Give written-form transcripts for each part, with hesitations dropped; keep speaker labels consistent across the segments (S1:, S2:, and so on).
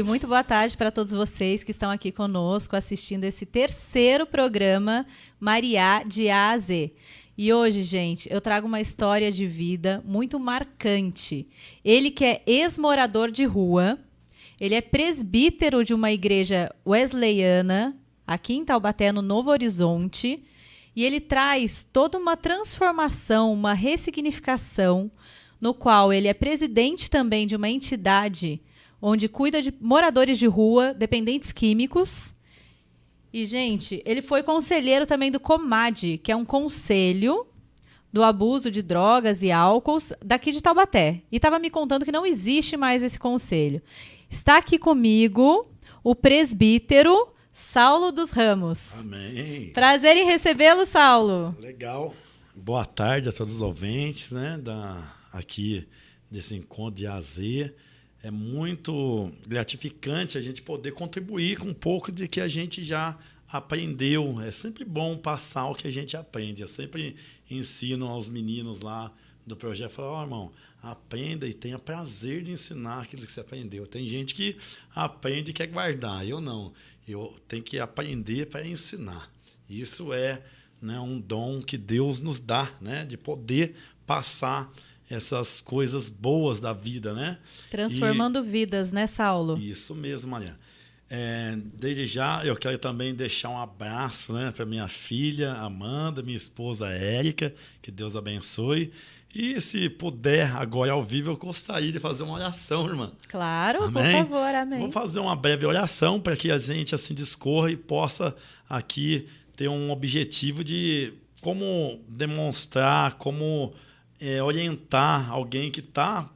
S1: muito boa tarde para todos vocês que estão aqui conosco assistindo esse terceiro programa Mariá de A a Z. E hoje, gente, eu trago uma história de vida muito marcante. Ele que é ex-morador de rua, ele é presbítero de uma igreja wesleyana aqui em Taubaté, no Novo Horizonte, e ele traz toda uma transformação, uma ressignificação, no qual ele é presidente também de uma entidade onde cuida de moradores de rua, dependentes químicos. E, gente, ele foi conselheiro também do COMAD, que é um conselho do abuso de drogas e álcools daqui de Taubaté. E estava me contando que não existe mais esse conselho. Está aqui comigo o presbítero Saulo dos Ramos.
S2: Amém.
S1: Prazer em recebê-lo, Saulo.
S2: Legal. Boa tarde a todos os ouvintes, né, aqui desse encontro de AZ. É muito gratificante a gente poder contribuir com um pouco de que a gente já aprendeu. É sempre bom passar o que a gente aprende. Eu sempre ensino aos meninos lá do projeto, falo, irmão, aprenda e tenha prazer de ensinar aquilo que você aprendeu. Tem gente que aprende e quer guardar, eu não. Eu tenho que aprender para ensinar. Isso é, né, um dom que Deus nos dá, né, de poder passar essas coisas boas da vida, né?
S1: Transformando vidas, né, Saulo?
S2: Isso mesmo, Maria. Desde já, eu quero também deixar um abraço, né, para minha filha Amanda, minha esposa Érica, que Deus abençoe. E se puder, agora ao vivo, eu gostaria de fazer uma oração, irmã.
S1: Claro,
S2: amém?
S1: Por favor, amém.
S2: Vou fazer uma breve oração para que a gente assim discorra e possa aqui ter um objetivo de como demonstrar, como orientar alguém que está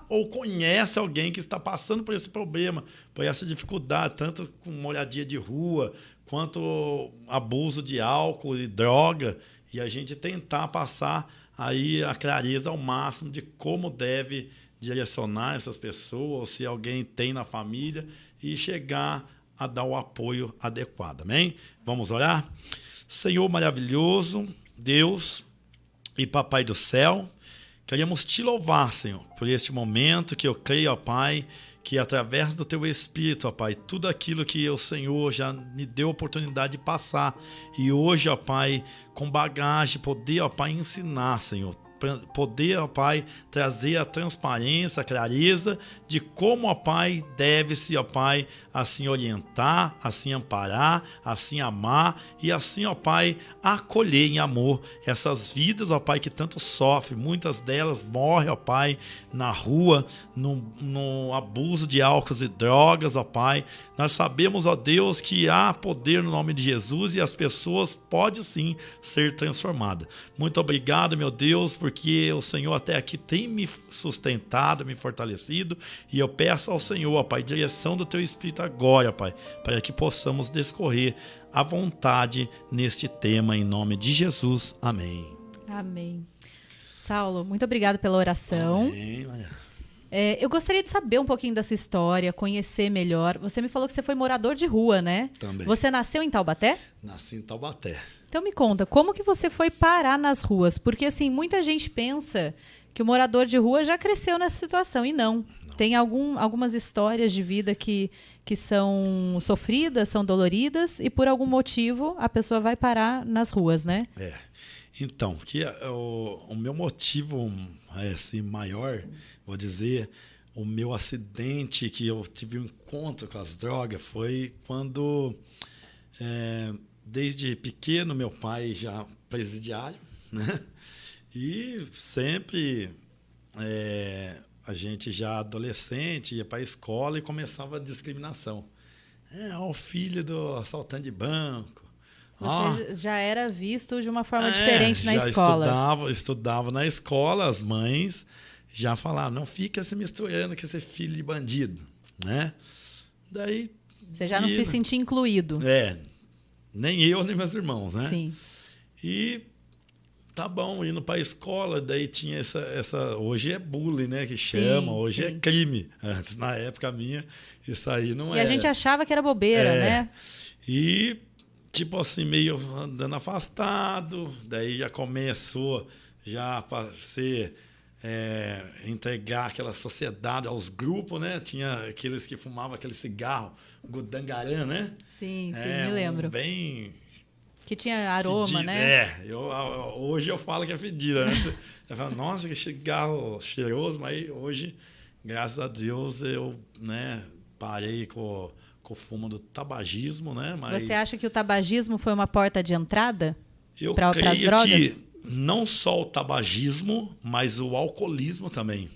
S2: ou conhece alguém que está passando por esse problema, por essa dificuldade, tanto com moradia de rua, quanto abuso de álcool e droga, e a gente tentar passar aí a clareza ao máximo de como deve direcionar essas pessoas, ou se alguém tem na família, e chegar a dar o apoio adequado. Amém? Vamos orar? Senhor maravilhoso, Deus e Papai do céu, queremos te louvar, Senhor, por este momento que eu creio, ó Pai, que através do teu Espírito, ó Pai, tudo aquilo que o Senhor já me deu a oportunidade de passar, e hoje, ó Pai, com bagagem, poder, ó Pai, ensinar, Senhor, poder, ó Pai, trazer a transparência, a clareza de como, ó Pai, deve-se, ó Pai, assim orientar, assim amparar, assim amar e assim, ó Pai, acolher em amor essas vidas, ó Pai, que tanto sofrem. Muitas delas morrem, ó Pai, na rua, no abuso de álcool e drogas, ó Pai. Nós sabemos, ó Deus, que há poder no nome de Jesus e as pessoas podem sim ser transformadas. Muito obrigado, meu Deus, porque o Senhor até aqui tem me sustentado, me fortalecido, e eu peço ao Senhor, ó Pai, direção do teu Espírito agora, Pai, para que possamos discorrer à vontade neste tema, em nome de Jesus. Amém.
S1: Amém. Saulo, muito obrigado pela oração.
S2: Amém, Maria.
S1: Eu gostaria de saber um pouquinho da sua história, conhecer melhor. Você me falou que você foi morador de rua, né?
S2: Também.
S1: Você nasceu em Taubaté?
S2: Nasci em Taubaté.
S1: Então me conta, como que você foi parar nas ruas? Porque assim, muita gente pensa que o morador de rua já cresceu nessa situação, e não. Tem algumas histórias de vida que são sofridas, são doloridas, e por algum motivo a pessoa vai parar nas ruas, né?
S2: Então, o meu motivo assim, maior, vou dizer, o meu acidente que eu tive um encontro com as drogas foi quando, desde pequeno, meu pai já presidiário, né? E sempre a gente já adolescente ia para a escola e começava a discriminação. O filho do assaltante de banco.
S1: Você já era visto de uma forma diferente na escola.
S2: Estudava na escola, as mães já falavam, não fica se misturando com esse filho de bandido, né? Daí...
S1: Você já não se sentia incluído.
S2: Nem eu, nem meus irmãos, né?
S1: Sim.
S2: E tá bom, indo para a escola, daí tinha essa... Hoje é bullying, né, que chama, hoje é crime. Antes, na época minha, isso aí não era.
S1: E a gente achava que era bobeira, né?
S2: E, tipo assim, meio andando afastado, daí já começou já para ser entregar aquela sociedade aos grupos, né? Tinha aqueles que fumavam aquele cigarro, Gudangarã, né?
S1: Sim, me lembro.
S2: Bem...
S1: Que tinha aroma, fedida, né?
S2: Hoje eu falo que é fedida, né? Eu falo, nossa, que cigarro cheiroso, mas hoje, graças a Deus, eu, né, parei com o fumo do tabagismo, né? Mas
S1: você acha que o tabagismo foi uma porta de entrada
S2: para as
S1: drogas?
S2: Que não só o tabagismo, mas o alcoolismo também,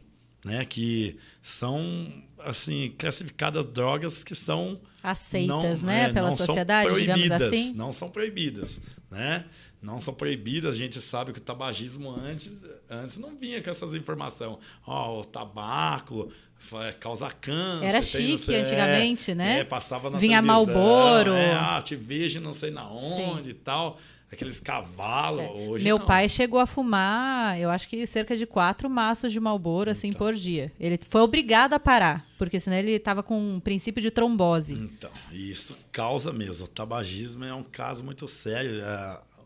S2: né? Que são, assim, classificadas drogas que são
S1: aceitas, né, pela sociedade, digamos assim?
S2: Não são proibidas, né? Não são proibidas. A gente sabe que o tabagismo antes não vinha com essas informações. O tabaco causa câncer.
S1: Era chique antigamente, né?
S2: Passava na
S1: vinha
S2: televisão.
S1: Marlboro.
S2: Te vejo não sei na onde e tal. Aqueles cavalos. Hoje
S1: meu
S2: não.
S1: pai chegou a fumar, eu acho que cerca de 4 maços de Marlboro assim, por dia. Ele foi obrigado a parar, porque senão ele estava com um princípio de trombose.
S2: Então, isso causa mesmo. O tabagismo é um caso muito sério.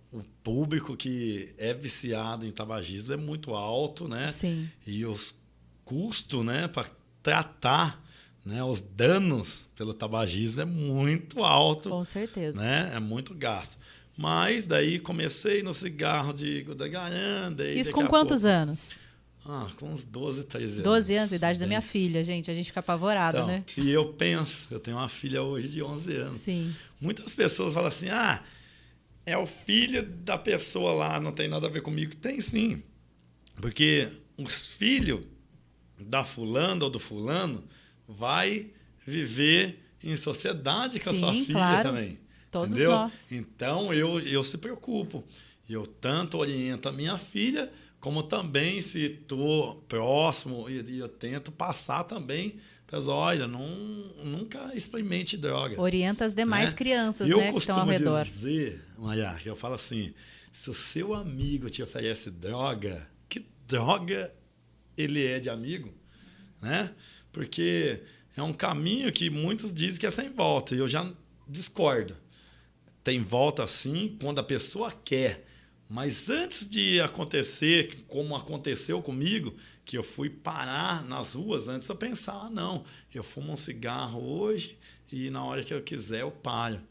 S2: O público que é viciado em tabagismo é muito alto, né?
S1: Sim.
S2: E os custos, né, para tratar, né, os danos pelo tabagismo é muito alto.
S1: Com certeza.
S2: Né? É muito gasto. Mas daí comecei no cigarro de Gudangarã.
S1: Isso com quantos anos?
S2: Com uns 12, 13 anos.
S1: 12 anos, a idade da minha filha, gente. A gente fica apavorado,
S2: então,
S1: né?
S2: E eu tenho uma filha hoje de 11 anos.
S1: Sim.
S2: Muitas pessoas falam assim, é o filho da pessoa lá, não tem nada a ver comigo. Tem sim. Porque os filhos da fulana ou do fulano vai viver em sociedade com a sua filha, claro. Também.
S1: Todos
S2: entendeu?
S1: Nós.
S2: Então, eu se preocupo. Eu tanto oriento a minha filha, como também, se estou próximo, e eu tento passar também para as olha, nunca experimente droga.
S1: Orienta as demais crianças, né, que estão ao redor.
S2: Eu costumo dizer, Maria, eu falo assim, se o seu amigo te oferece droga, que droga ele é de amigo? Né? Porque é um caminho que muitos dizem que é sem volta, e eu já discordo. Tem volta sim quando a pessoa quer. Mas antes de acontecer, como aconteceu comigo, que eu fui parar nas ruas, antes eu pensava, não, eu fumo um cigarro hoje e na hora que eu quiser eu paro.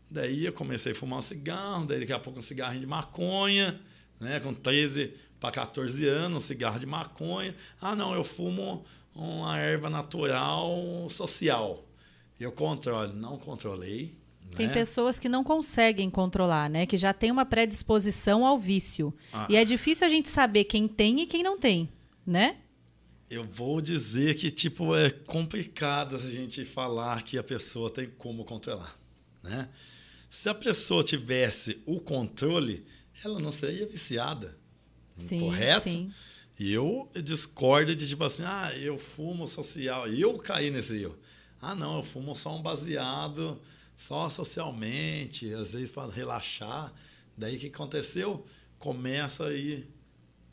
S2: Daí eu comecei a fumar um cigarro, daí daqui a pouco um cigarrinho de maconha, né, com 13 para 14 anos, um cigarro de maconha. Não, eu fumo uma erva natural social. Eu controlo. Não controlei.
S1: Tem pessoas que não conseguem controlar, né? Que já tem uma predisposição ao vício. E é difícil a gente saber quem tem e quem não tem, né?
S2: Eu vou dizer que, é complicado a gente falar que a pessoa tem como controlar, né? Se a pessoa tivesse o controle, ela não seria viciada,
S1: sim,
S2: correto?
S1: Sim.
S2: E eu discordo de, eu fumo social. E eu caí nesse erro. Não, eu fumo só um baseado... Só socialmente, às vezes para relaxar. Daí o que aconteceu? Começa aí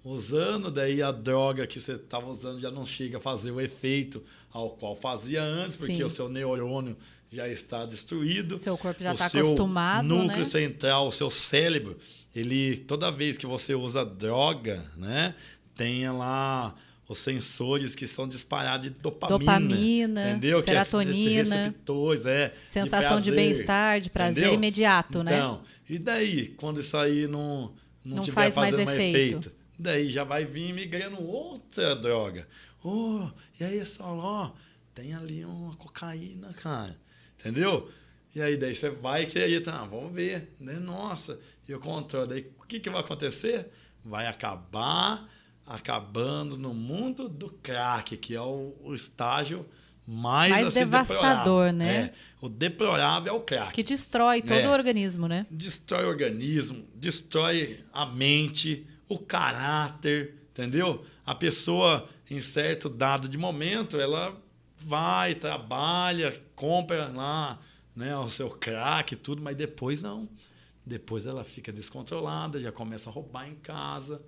S2: usando, daí a droga que você estava usando já não chega a fazer o efeito ao qual fazia antes, porque Sim. o seu neurônio já está destruído.
S1: Seu corpo já está acostumado,
S2: o núcleo central, o seu cérebro, ele toda vez que você usa droga, né, tem lá os sensores que são disparados de dopamina, entendeu?
S1: Serotonina,
S2: que esses receptores,
S1: sensação de bem-estar, de prazer entendeu? Imediato, né?
S2: Então, e daí, quando isso aí não tiver fazendo mais efeito, daí já vai vir migrando outra droga. E aí, Saulo, tem ali uma cocaína, cara, entendeu? E aí, daí você vai que aí, vamos ver, né? Nossa, e o controle, daí o que vai acontecer? Vai acabando no mundo do crack, que é o estágio mais assim,
S1: devastador,
S2: deplorável.
S1: né?
S2: O deplorável é o crack.
S1: Que destrói todo o organismo, né?
S2: Destrói o organismo, destrói a mente, o caráter, entendeu? A pessoa, em certo dado de momento, ela vai, trabalha, compra lá, né, o seu crack e tudo, mas depois não. Depois ela fica descontrolada, já começa a roubar em casa.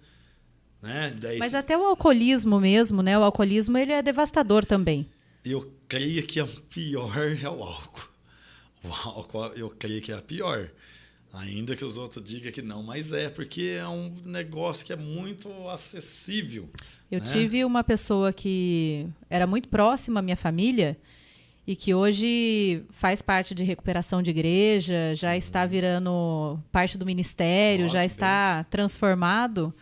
S2: Né?
S1: Mas até o alcoolismo mesmo, né? O alcoolismo ele é devastador também.
S2: Eu creio que o pior é o álcool. O álcool eu creio que é a pior. Ainda que os outros digam que não, mas porque é um negócio que é muito acessível.
S1: Eu
S2: né?
S1: tive uma pessoa que era muito próxima à minha família e que hoje faz parte de recuperação de igreja, já está virando parte do ministério,
S2: Ó,
S1: já
S2: que
S1: está transformado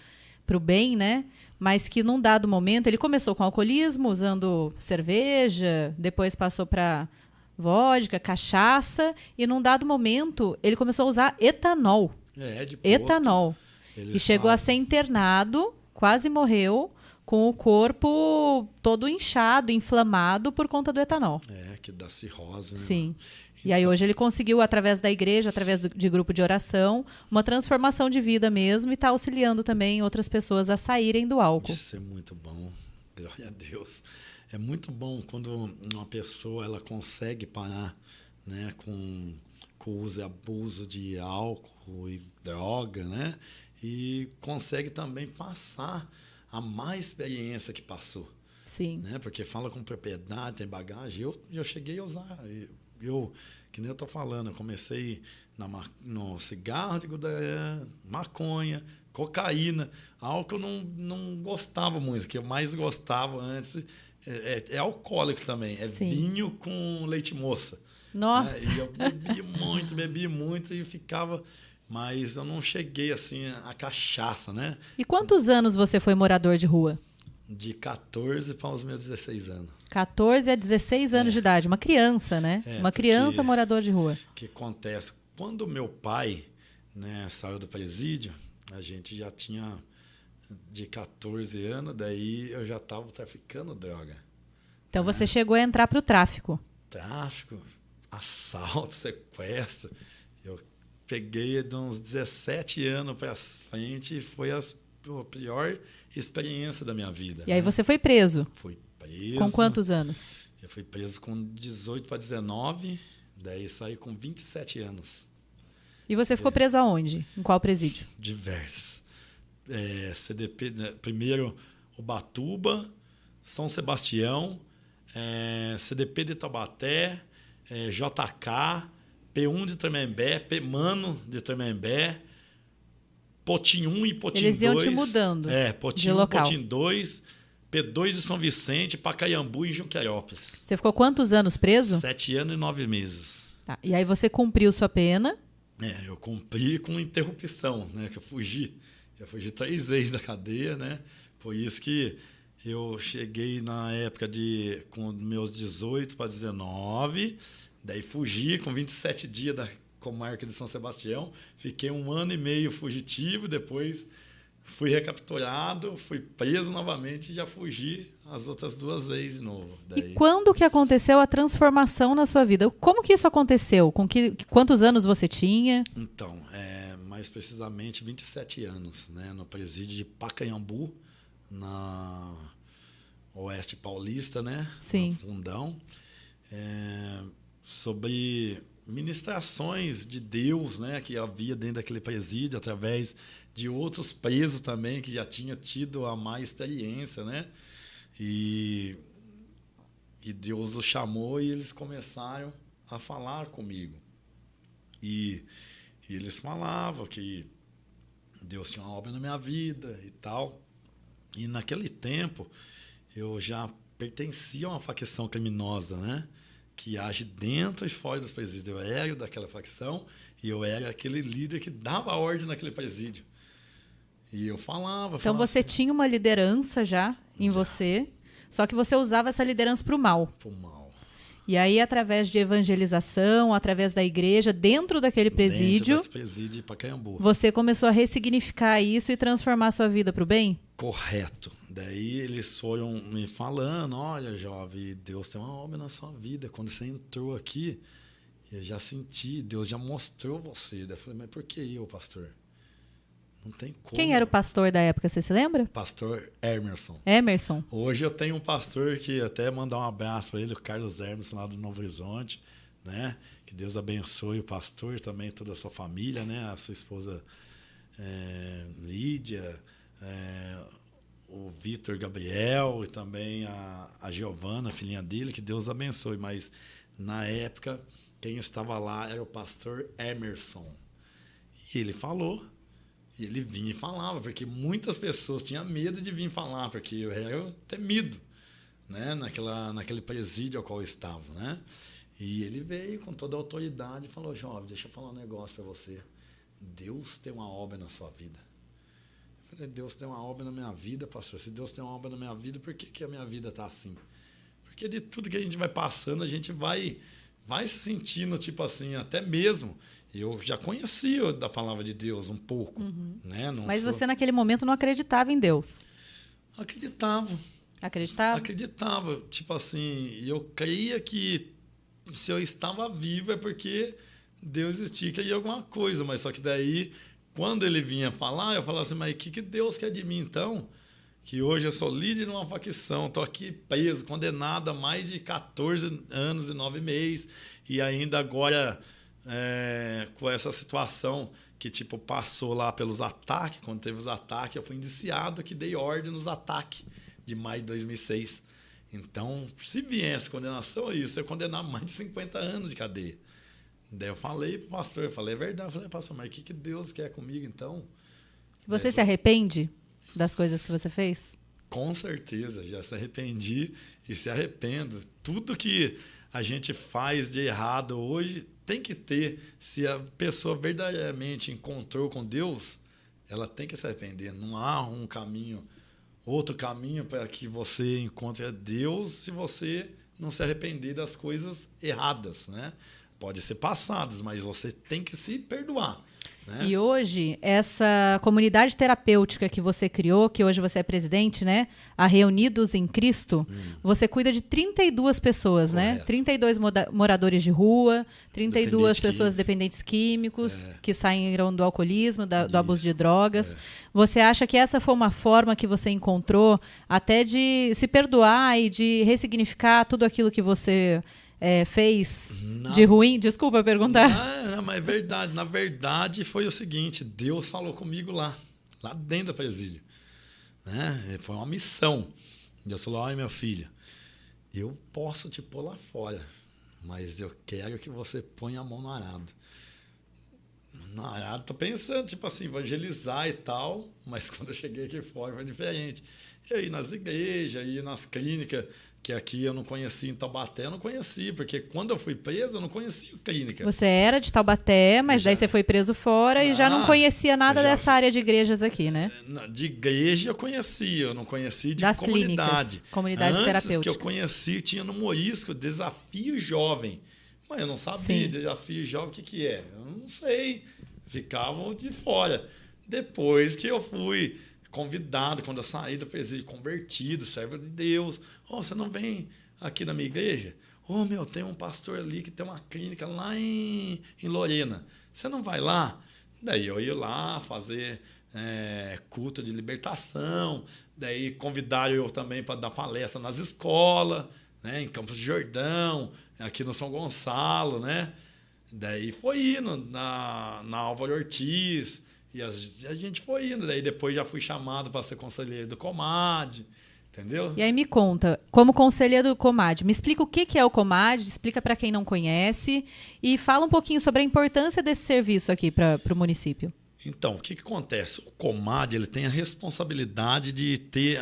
S1: para o bem, né? Mas que num dado momento ele começou com alcoolismo, usando cerveja, depois passou para vodka, cachaça, e num dado momento ele começou a usar etanol.
S2: De posto.
S1: Etanol.
S2: Eles
S1: E chegou a
S2: fazem.
S1: ser internado, quase morreu, com o corpo todo inchado, inflamado por conta do etanol.
S2: Que dá cirrose. Né?
S1: Sim. E aí hoje ele conseguiu, através da igreja, através de grupo de oração, uma transformação de vida mesmo e está auxiliando também outras pessoas a saírem do álcool.
S2: Isso é muito bom. Glória a Deus. É muito bom quando uma pessoa ela consegue parar, né, com o uso e abuso de álcool e droga, né? E consegue também passar a má experiência que passou.
S1: Sim.
S2: Né? Porque fala com propriedade, tem bagagem. Eu cheguei a usar. Que nem eu estou falando, eu comecei no cigarro, maconha, cocaína, algo que eu não gostava muito. O que eu mais gostava antes é alcoólico também. É
S1: Sim.
S2: vinho com leite moça.
S1: Nossa.
S2: Né? E eu bebi muito e ficava... Mas eu não cheguei assim a cachaça, né?
S1: E quantos anos você foi morador de rua?
S2: De 14 para os meus 16 anos.
S1: 14 a 16 anos de idade. Uma criança, né? Uma criança morador de rua.
S2: O que acontece? Quando meu pai, né, saiu do presídio, a gente já tinha de 14 anos, daí eu já estava traficando droga.
S1: Então você chegou a entrar para o tráfico.
S2: Tráfico, assalto, sequestro. Eu peguei de uns 17 anos para frente e foi a pior experiência da minha vida.
S1: E aí você foi preso?
S2: Fui preso.
S1: Com quantos anos?
S2: Eu fui preso com 18 para 19, daí saí com 27 anos.
S1: E você ficou preso aonde? Em qual presídio?
S2: Diversos. CDP, né? Primeiro Ubatuba, São Sebastião, CDP de Taubaté, JK, P1 de Tremembé, Pemano de Tremembé, Potim 1 e Potim 2.
S1: Eles iam te mudando
S2: Potim
S1: de
S2: 1,
S1: local.
S2: Potim 2, P2 de São Vicente, Pacaiambu e Junqueirópolis.
S1: Você ficou quantos anos preso?
S2: 7 anos e 9 meses.
S1: Tá. E aí você cumpriu sua pena?
S2: Eu cumpri com interrupção, né? Que eu fugi. Eu fugi 3 vezes da cadeia, né? Por isso que eu cheguei na época com meus 18 para 19, daí fugi com 27 dias da comarca de São Sebastião, fiquei 1 ano e meio fugitivo, depois fui recapturado, fui preso novamente e já fugi as outras 2 vezes de novo.
S1: E quando que aconteceu a transformação na sua vida? Como que isso aconteceu? Quantos anos você tinha?
S2: Então, mais precisamente 27 anos, né, no presídio de Pacaiambu, na Oeste Paulista, né?
S1: Sim.
S2: No Fundão. Sobre ministrações de Deus, né, que havia dentro daquele presídio, através de outros presos também que já tinham tido a má experiência, né? E Deus os chamou e eles começaram a falar comigo. E eles falavam que Deus tinha uma obra na minha vida e tal. E naquele tempo eu já pertencia a uma facção criminosa, né? Que age dentro e fora dos presídios. Eu era daquela facção e eu era aquele líder que dava ordem naquele presídio. E eu falava...
S1: Então você
S2: assim,
S1: tinha uma liderança já em você, só que você usava essa liderança para o mal.
S2: Pro mal.
S1: E aí, através de evangelização, através da igreja, dentro daquele presídio,
S2: Dentro daquele presídio de Pacaiambu.
S1: você começou a ressignificar isso e transformar a sua vida para o bem?
S2: Correto. Daí eles foram me falando, olha, jovem, Deus tem uma obra na sua vida. Quando você entrou aqui, eu já senti, Deus já mostrou você. Daí eu falei, mas por que eu, pastor? Não tem como.
S1: Quem era o pastor da época, você se lembra?
S2: Pastor Emerson.
S1: Emerson.
S2: Hoje eu tenho um pastor que até mandar um abraço para ele, o Carlos Emerson, lá do Novo Horizonte, né? Que Deus abençoe o pastor também, toda a sua família, né? A sua esposa Lídia, o Vitor Gabriel e também a Giovana, filhinha dele, que Deus abençoe. Mas na época, quem estava lá era o pastor Emerson. E ele falou. E ele vinha e falava, porque muitas pessoas tinham medo de vir falar, porque eu era temido, né? Naquele presídio ao qual eu estava, né? E ele veio com toda a autoridade e falou: jovem, deixa eu falar um negócio para você. Deus tem uma obra na sua vida. Eu falei: Deus tem uma obra na minha vida, pastor. Se Deus tem uma obra na minha vida, por que a minha vida está assim? Porque de tudo que a gente vai passando, a gente vai se sentindo, tipo assim, até mesmo. Eu já conhecia da palavra de Deus um pouco. Né?
S1: Mas você, naquele momento, não acreditava em Deus?
S2: Acreditava.
S1: Acreditava?
S2: Acreditava. Tipo assim, eu creia que se eu estava vivo é porque Deus existia, queria alguma coisa. Mas só que daí, quando ele vinha falar, eu falava assim: mas o que Deus quer de mim, então? Que hoje eu sou líder numa facção, estou aqui preso, condenado a mais de 14 anos e 9 meses, e ainda agora com essa situação que tipo passou lá pelos ataques, quando teve os ataques, eu fui indiciado que dei ordem nos ataques de maio de 2006. Então, se viesse condenação, isso ia condenar mais de 50 anos de cadeia. Daí eu falei para o pastor, é verdade, eu falei: pastor, mas o que Deus quer comigo então?
S1: Você se arrepende das coisas que você fez?
S2: Com certeza, já se arrependi e se arrependo. Tudo que a gente faz de errado hoje tem que ter. Se a pessoa verdadeiramente encontrou com Deus, ela tem que se arrepender. Não há outro caminho para que você encontre a Deus se você não se arrepender das coisas erradas, né? Pode ser passadas, mas você tem que se perdoar. Né?
S1: E hoje, essa comunidade terapêutica que você criou, que hoje você é presidente, né? A Reunidos em Cristo, você cuida de 32 pessoas,
S2: Correto.
S1: né? 32 moradores de rua, 32 pessoas dependentes químicos, que saíram do alcoolismo, do abuso de drogas. Você acha que essa foi uma forma que você encontrou até de se perdoar e de ressignificar tudo aquilo que você fez de ruim? Desculpa eu perguntar.
S2: Não, mas é verdade. Na verdade, foi o seguinte: Deus falou comigo lá dentro do presídio. Né? Foi uma missão. Deus falou: olha, meu filho, eu posso te pôr lá fora, mas eu quero que você ponha a mão no arado. No arado, tô pensando, tipo assim, evangelizar e tal, mas quando eu cheguei aqui fora foi diferente. Eu ia nas igrejas, ia nas clínicas, que aqui eu não conhecia em Taubaté, eu não conhecia, porque quando eu fui preso, eu não conhecia clínica.
S1: Você era de Taubaté, mas daí você foi preso fora e já não conhecia nada dessa área de igrejas aqui, né?
S2: De igreja eu conhecia, eu não conhecia de
S1: das
S2: comunidade.
S1: Comunidades terapêuticas.
S2: Antes que eu conheci, tinha no Morisco Desafio Jovem. Mas eu não sabia, Desafio Jovem, o que é? Eu não sei, ficavam de fora. Depois que eu fui convidado, quando eu saí do presídio, convertido, servo de Deus. Você não vem aqui na minha igreja? Tem um pastor ali que tem uma clínica lá em Lorena. Você não vai lá? Daí eu ia lá fazer culto de libertação. Daí convidaram eu também para dar palestra nas escolas, né, em Campos de Jordão, aqui no São Gonçalo, né? Daí foi indo na Álvaro Ortiz. E a gente foi indo. Daí depois já fui chamado para ser conselheiro do Comad, entendeu?
S1: E aí me conta, como conselheiro do Comad, me explica o que é o Comad, explica para quem não conhece e fala um pouquinho sobre a importância desse serviço aqui para o município.
S2: Então, o que acontece? O Comad ele tem a responsabilidade de ter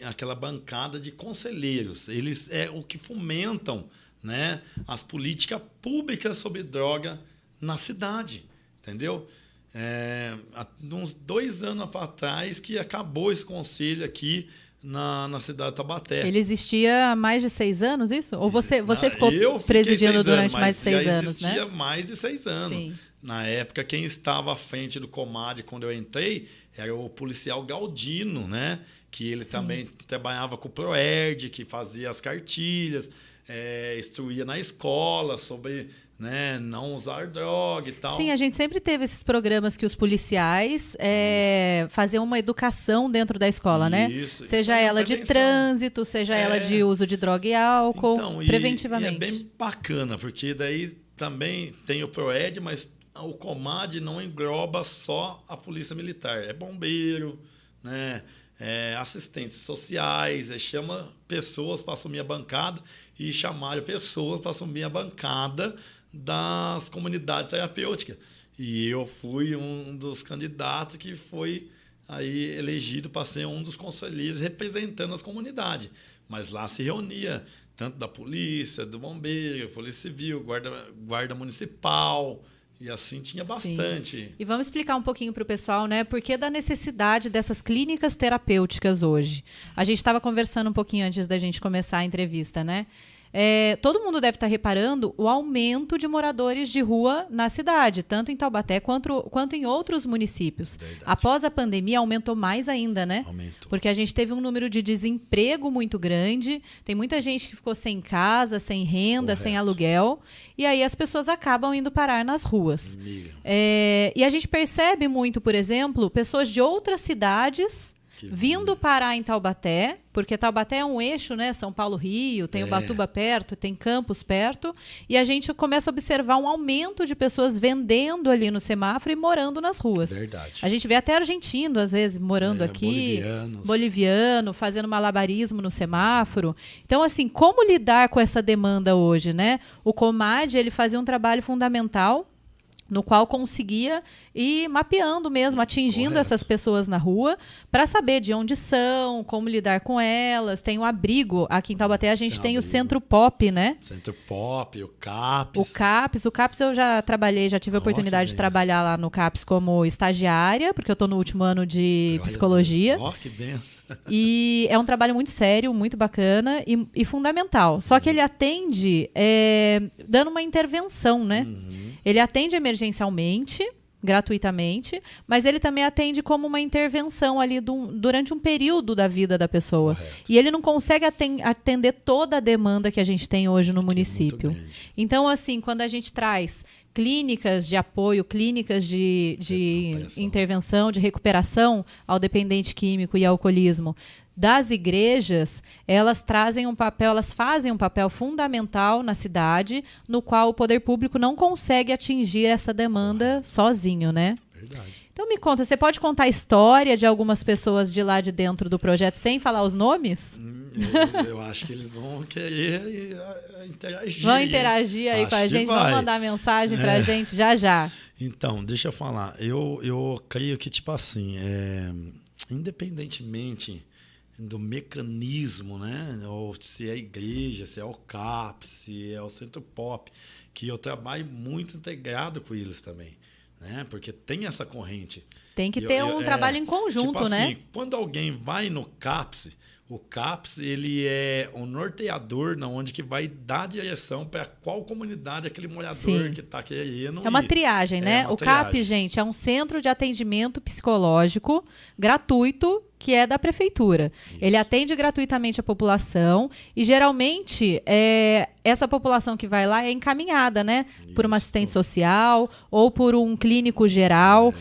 S2: aquela bancada de conselheiros. Eles o que fomentam, né, as políticas públicas sobre droga na cidade, entendeu? Uns 2 anos para trás que acabou esse conselho aqui na cidade de Taubaté.
S1: Ele existia há mais de 6 anos, isso? Ou você ficou presidindo durante mais de 6 anos, né?
S2: Existia mais de 6 anos.
S1: Sim.
S2: Na época, quem estava à frente do Comad, quando eu entrei, era o policial Galdino, né? Que ele também trabalhava com o Proerd, que fazia as cartilhas, instruía na escola sobre, né, não usar droga e tal.
S1: Sim, a gente sempre teve esses programas que os policiais faziam uma educação dentro da escola, né? Seja ela de trânsito, seja ela de uso de droga e álcool,
S2: então,
S1: preventivamente.
S2: E é bem bacana, porque daí também tem o Proed, mas o Comad não engloba só a polícia militar. É bombeiro, né? Assistentes sociais, chama pessoas para assumir a bancada e chamaram pessoas para assumir a bancada das comunidades terapêuticas. E eu fui um dos candidatos que foi aí elegido para ser um dos conselheiros representando as comunidades. Mas lá se reunia tanto da polícia, do bombeiro, polícia civil, guarda municipal, e assim tinha bastante.
S1: Sim. E vamos explicar um pouquinho para o pessoal, né? Por que da necessidade dessas clínicas terapêuticas hoje? A gente estava conversando um pouquinho antes da gente começar a entrevista, né? Todo mundo deve estar reparando o aumento de moradores de rua na cidade, tanto em Taubaté quanto em outros municípios.
S2: Verdade.
S1: Após a pandemia, aumentou mais ainda, né?
S2: Aumentou.
S1: Porque a gente teve um número de desemprego muito grande, tem muita gente que ficou sem casa, sem renda,
S2: Correto.
S1: sem aluguel, e aí as pessoas acabam indo parar nas ruas. E a gente percebe muito, por exemplo, pessoas de outras cidades vindo parar em Taubaté, porque Taubaté é um eixo, né? São Paulo-Rio, tem Ubatuba perto, tem Campos perto, e a gente começa a observar um aumento de pessoas vendendo ali no semáforo e morando nas ruas.
S2: Verdade.
S1: A gente vê até argentino, às vezes, morando aqui, boliviano, fazendo malabarismo no semáforo. Então, assim, como lidar com essa demanda hoje, né? O Comad, ele fazia um trabalho fundamental no qual conseguia ir mapeando mesmo, atingindo essas pessoas na rua, para saber de onde são, como lidar com elas. Tem o abrigo. Aqui em Taubaté a gente tem o Centro Pop, né?
S2: Centro Pop, o CAPS.
S1: O CAPS eu já trabalhei, já tive a oportunidade de trabalhar lá no CAPS como estagiária, porque eu estou no último ano de psicologia.
S2: Que benção.
S1: E é um trabalho muito sério, muito bacana e fundamental. Só que ele atende dando uma intervenção, né? Ele atende emergencialmente, gratuitamente, mas ele também atende como uma intervenção ali durante um período da vida da pessoa.
S2: Correto.
S1: E ele não consegue atender toda a demanda que a gente tem hoje no município. Então, assim, quando a gente traz clínicas de apoio, clínicas de intervenção, de recuperação ao dependente químico e alcoolismo das igrejas, elas fazem um papel fundamental na cidade, no qual o poder público não consegue atingir essa demanda sozinho, né?
S2: Verdade.
S1: Então me conta, você pode contar a história de algumas pessoas de lá de dentro do projeto sem falar os nomes?
S2: Eu acho que eles vão querer interagir.
S1: Vão interagir aí com a gente, vão mandar mensagem pra gente já.
S2: Então, deixa eu falar. Eu creio que, tipo assim, independentemente do mecanismo, né? Ou se é a igreja, se é o CAPS, se é o Centro Pop, que eu trabalho muito integrado com eles também, né? Porque tem essa corrente.
S1: Tem que ter um trabalho em conjunto,
S2: tipo
S1: né?
S2: Assim, quando alguém vai no CAPS, o CAPS ele é um norteador na onde que vai dar direção para qual comunidade aquele morador que está querendo.
S1: É uma triagem, né? O CAPS, gente, é um centro de atendimento psicológico gratuito que é da prefeitura. Isso. Ele atende gratuitamente a população e, geralmente, essa população que vai lá é encaminhada, né? Isso. Por uma assistente social ou por um clínico geral.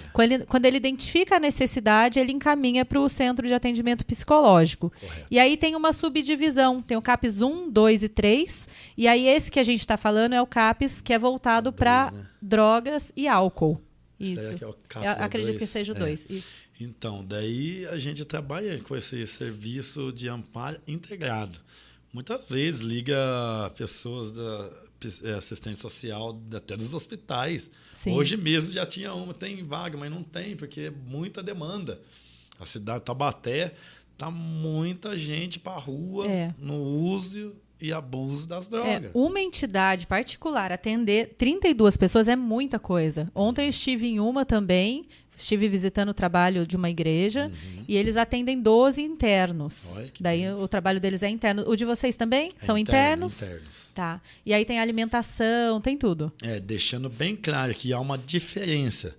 S1: Quando ele identifica a necessidade, ele encaminha para o centro de atendimento psicológico. Correto. E aí tem uma subdivisão. Tem o CAPS 1, 2 e 3. E aí esse que a gente está falando é o CAPS que é voltado para drogas e álcool. Isso.
S2: Que é o CAPS,
S1: eu acredito que seja o 2. Isso.
S2: Então, daí a gente trabalha com esse serviço de amparo integrado. Muitas vezes liga pessoas da assistente social até dos hospitais. Sim. Hoje mesmo já tinha tem vaga, mas não tem, porque é muita demanda. A cidade de Taubaté tá muita gente para a rua no uso e abuso das drogas.
S1: Uma entidade particular atender 32 pessoas é muita coisa. Ontem eu estive em uma também. Estive visitando o trabalho de uma igreja e eles atendem 12 internos. Daí o trabalho deles é interno. O de vocês também? São internos?
S2: Internos.
S1: Tá. E aí tem alimentação, tem tudo.
S2: Deixando bem claro que há uma diferença.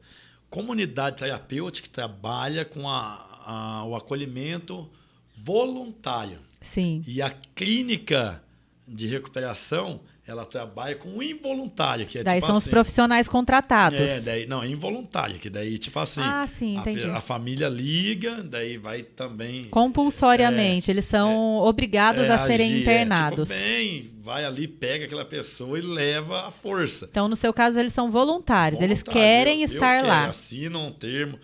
S2: Comunidade terapêutica que trabalha com o acolhimento voluntário.
S1: Sim.
S2: E a clínica de recuperação, ela trabalha com o involuntário, que é
S1: daí
S2: tipo
S1: são
S2: assim,
S1: os profissionais contratados.
S2: Não, é involuntário, que daí tipo assim,
S1: sim, entendi.
S2: A família liga, daí vai também
S1: compulsoriamente, eles são obrigados a serem internados.
S2: Vai ali, pega aquela pessoa e leva à força.
S1: Então, no seu caso, eles são voluntários, eles querem estar lá.
S2: Assinam um termo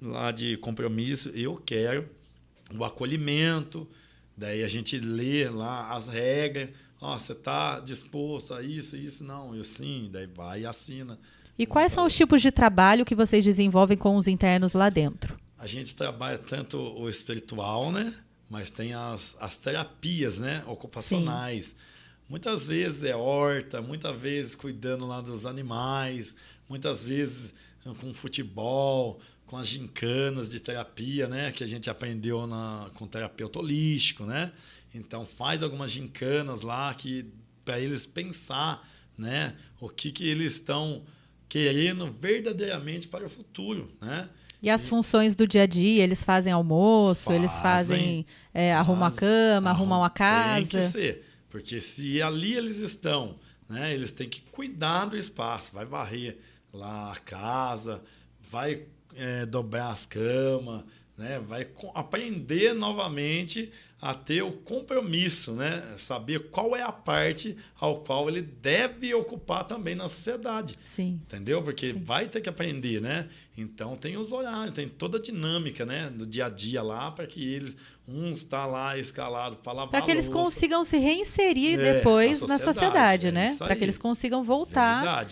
S2: lá de compromisso, eu quero o acolhimento, daí a gente lê lá as regras. Você está disposto a isso? Não, eu sim. Daí vai e assina.
S1: E quais são os tipos de trabalho que vocês desenvolvem com os internos lá dentro?
S2: A gente trabalha tanto o espiritual, né? Mas tem as terapias, né? Ocupacionais. Sim. Muitas vezes é horta, muitas vezes cuidando lá dos animais, muitas vezes com futebol, com as gincanas de terapia, né? Que a gente aprendeu com terapeuta holístico, né? Então faz algumas gincanas lá para eles pensar, né? O que eles estão querendo verdadeiramente para o futuro, né?
S1: E as funções do dia a dia, eles fazem almoço, eles fazem arrumam a cama, arrumam a casa.
S2: Tem que ser, porque se ali eles estão, né? Eles têm que cuidar do espaço, vai varrer lá a casa, vai dobrar as camas, né? Vai aprender novamente a ter o compromisso, né? Saber qual é a parte ao qual ele deve ocupar também na sociedade.
S1: Sim.
S2: Entendeu? Porque
S1: Sim.
S2: vai ter que aprender, né? Então tem os horários, tem toda a dinâmica, né? Do dia a dia lá, para que eles, está lá escalado para lavar
S1: para que eles
S2: louça.
S1: Consigam se reinserir depois na sociedade, né? Para que eles consigam voltar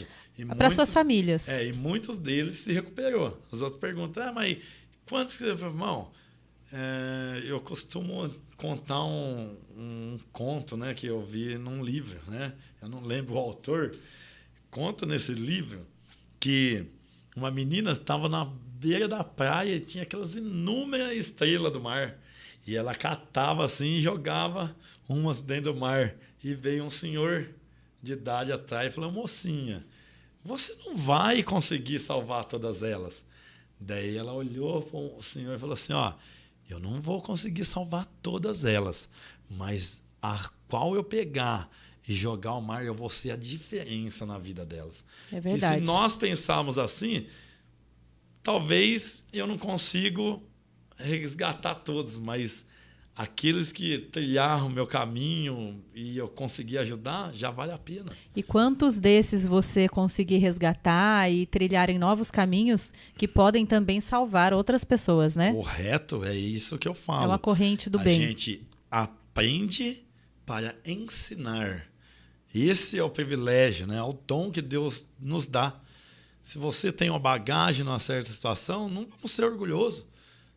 S1: para suas famílias.
S2: E muitos deles se recuperou. Os outros perguntam, mas quantos você... Irmão, eu costumo contar um conto, né, que eu vi num livro, né? Eu não lembro o autor. Conta nesse livro que uma menina estava na beira da praia e tinha aquelas inúmeras estrelas do mar. E ela catava assim e jogava umas dentro do mar. E veio um senhor de idade atrás e falou, mocinha, você não vai conseguir salvar todas elas. Daí ela olhou para o senhor e falou assim, eu não vou conseguir salvar todas elas, mas a qual eu pegar e jogar ao mar, eu vou ser a diferença na vida delas.
S1: É verdade.
S2: E se nós pensarmos assim, talvez eu não consigo resgatar todos, mas aqueles que trilharam o meu caminho e eu consegui ajudar, já vale a pena.
S1: E quantos desses você conseguir resgatar e trilharem novos caminhos que podem também salvar outras pessoas, né?
S2: Correto, é isso que eu falo.
S1: É uma corrente do bem.
S2: A gente aprende para ensinar. Esse é o privilégio, né? É o dom que Deus nos dá. Se você tem uma bagagem numa certa situação, não vamos ser orgulhosos.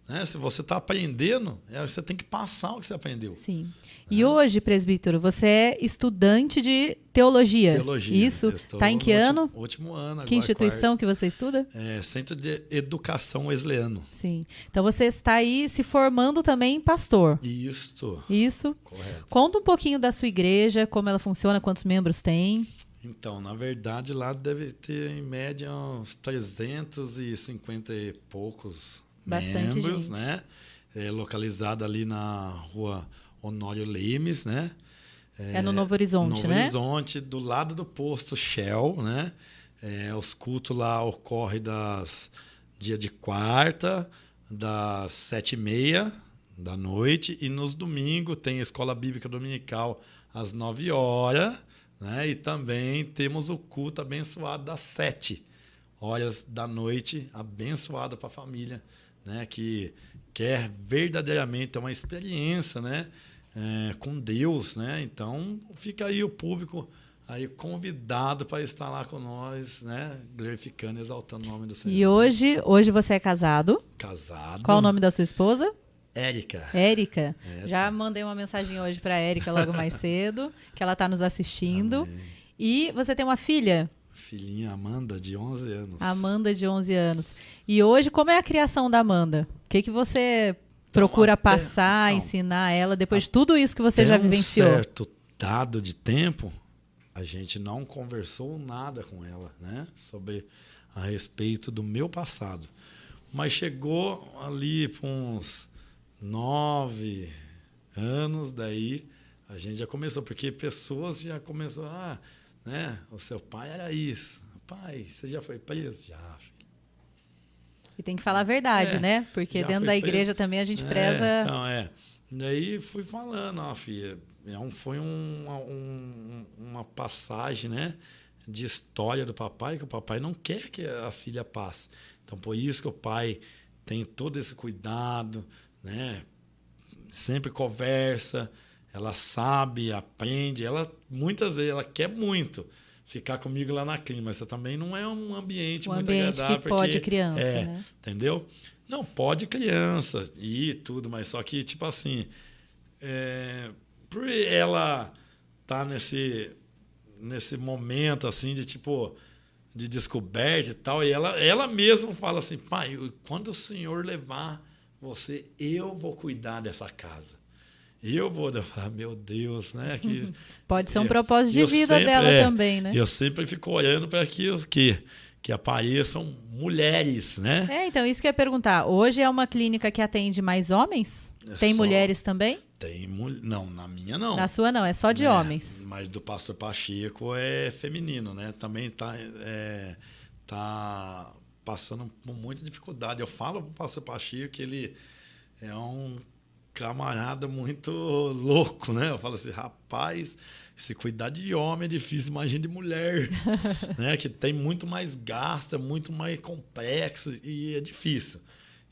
S2: Né? Se você está aprendendo, você tem que passar o que você aprendeu.
S1: Sim. E hoje, presbítero, você é estudante de teologia.
S2: Teologia.
S1: Isso. Está em que ano?
S2: Último ano.
S1: Que instituição que você estuda?
S2: Centro de Educação Wesleyano.
S1: Sim. Então você está aí se formando também em pastor.
S2: Isso. Correto.
S1: Conta um pouquinho da sua igreja, como ela funciona, quantos membros tem.
S2: Então, na verdade, lá deve ter em média uns 350 e poucos
S1: bastante
S2: membros,
S1: gente.
S2: Né? Localizada ali na rua Honório Lemes, né?
S1: No Novo Horizonte, né?
S2: Novo Horizonte, do lado do posto Shell, né? Os cultos lá ocorrem dia de quarta, das 7h30 da noite, e nos domingos tem a Escola Bíblica Dominical às 9h, né? E também temos o culto abençoado das 7h da noite, abençoado para a família, né, que quer verdadeiramente ter uma experiência, né, com Deus, né? Então fica aí o público aí convidado para estar lá com nós, né, glorificando, exaltando o nome do Senhor.
S1: E hoje você é casado?
S2: Casado.
S1: Qual o nome da sua esposa?
S2: Érica.
S1: Já mandei uma mensagem hoje para a Érica logo mais cedo, que ela está nos assistindo. Amém. E você tem uma filha?
S2: Filhinha Amanda, de 11 anos.
S1: Amanda, de 11 anos. E hoje, como é a criação da Amanda? O que você procura passar, ensinar ela, depois de tudo isso que você já vivenciou?
S2: Um certo dado de tempo, a gente não conversou nada com ela, né? A respeito do meu passado. Mas chegou ali para uns 9 anos, daí a gente já começou, porque pessoas já começaram... né? O seu pai era isso. Pai, você já foi preso? Já, filho.
S1: E tem que falar a verdade, né? Porque dentro da igreja também a gente preza...
S2: Então, Daí fui falando, filha, foi uma passagem, né, de história do papai, que o papai não quer que a filha passe. Então, por isso que o pai tem todo esse cuidado, né? Sempre conversa, ela sabe, aprende, muitas vezes ela quer muito ficar comigo lá na clínica, mas também não é um ambiente muito
S1: ambiente
S2: agradável.
S1: que pode criança, né?
S2: Entendeu? Não, pode criança e tudo, mas só que, tipo assim, por ela estar nesse momento, assim, de tipo, de descoberta e tal, e ela mesma fala assim, pai, quando o senhor levar você, eu vou cuidar dessa casa. Eu falar, meu Deus, né? Que,
S1: pode ser um propósito de vida dela também, né?
S2: Eu sempre fico olhando para aquilo que apareçam mulheres, né?
S1: Então, isso que eu ia perguntar. Hoje é uma clínica que atende mais homens? Tem mulheres também?
S2: Tem não, na minha não.
S1: Na sua não, é só de homens.
S2: Mas do pastor Pacheco é feminino, né? Também tá passando por muita dificuldade. Eu falo pro pastor Pacheco que ele é um camarada muito louco, né? Eu falo assim, rapaz, se cuidar de homem é difícil, imagina de mulher, né? Que tem muito mais gasto, é muito mais complexo e é difícil.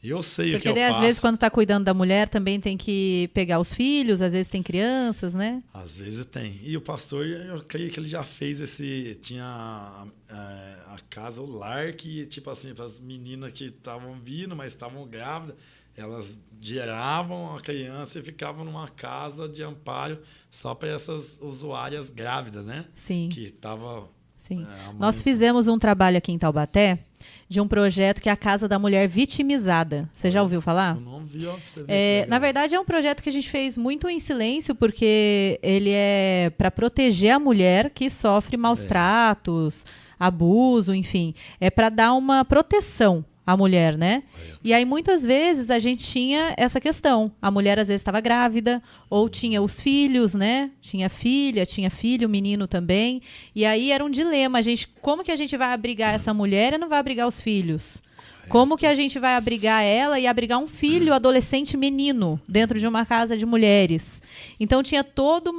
S2: Eu sei
S1: porque
S2: o que eu passo.
S1: Às vezes, quando está cuidando da mulher, também tem que pegar os filhos, às vezes tem crianças, né?
S2: Às vezes tem. E o pastor, eu creio que ele já fez tinha a casa, o lar, que, tipo assim, para as meninas que estavam vindo, mas estavam grávidas, elas geravam a criança e ficavam numa casa de amparo só para essas usuárias grávidas, né?
S1: Sim.
S2: Que estava...
S1: Sim. Nós fizemos um trabalho aqui em Taubaté de um projeto que é a Casa da Mulher Vitimizada. Você já ouviu falar?
S2: Eu não vi, ó, você ver.
S1: Na verdade, é um projeto que a gente fez muito em silêncio, porque ele é para proteger a mulher que sofre maus tratos, abuso, enfim. É para dar uma proteção à mulher, né? E aí, muitas vezes, a gente tinha essa questão. A mulher, às vezes, estava grávida, ou tinha os filhos, né? Tinha filha, tinha filho, menino também. E aí, era um dilema. Como que a gente vai abrigar essa mulher e não vai abrigar os filhos? Como que a gente vai abrigar ela e abrigar um filho adolescente menino dentro de uma casa de mulheres? Então, tinha todo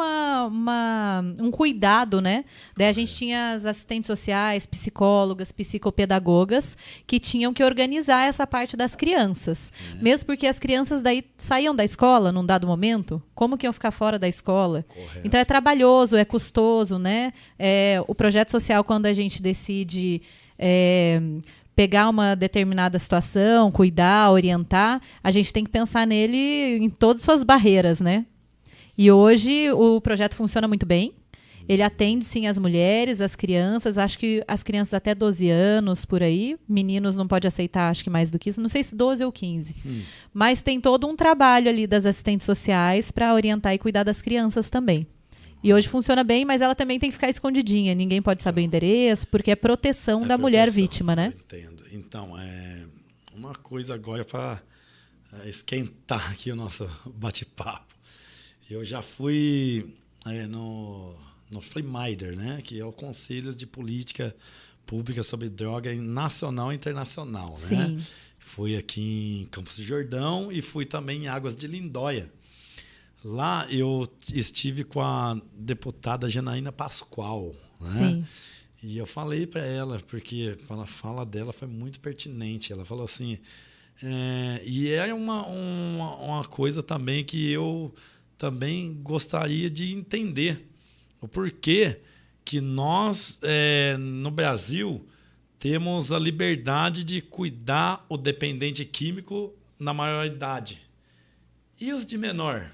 S1: um cuidado, né? Daí a gente tinha as assistentes sociais, psicólogas, psicopedagogas, que tinham que organizar essa parte das crianças. Mesmo porque as crianças daí saíam da escola num dado momento. Como que iam ficar fora da escola?
S2: Correto.
S1: Então, é trabalhoso, é custoso, né? O projeto social, quando a gente decide... pegar uma determinada situação, cuidar, orientar, a gente tem que pensar nele em todas as suas barreiras, né? E hoje o projeto funciona muito bem. Ele atende, sim, as mulheres, as crianças, acho que as crianças até 12 anos, por aí. Meninos não pode aceitar, acho que mais do que isso. Não sei se 12 ou 15. Mas tem todo um trabalho ali das assistentes sociais para orientar e cuidar das crianças também. E hoje funciona bem, mas ela também tem que ficar escondidinha. Ninguém pode saber o endereço, porque é proteção da mulher vítima, né?
S2: Entendo. Então, uma coisa agora para esquentar aqui o nosso bate-papo. Eu já fui no FLIMIDER, né? Que é o Conselho de Política Pública sobre Droga Nacional e Internacional. Né?
S1: Sim.
S2: Fui aqui em Campos do Jordão e fui também em Águas de Lindóia. Lá eu estive com a deputada Janaína Pascoal, né?
S1: Sim.
S2: E eu falei para ela, porque a fala dela foi muito pertinente. Ela falou assim, e é uma coisa também que eu também gostaria de entender. O porquê que nós, no Brasil, temos a liberdade de cuidar o dependente químico na maior idade. E os de menor?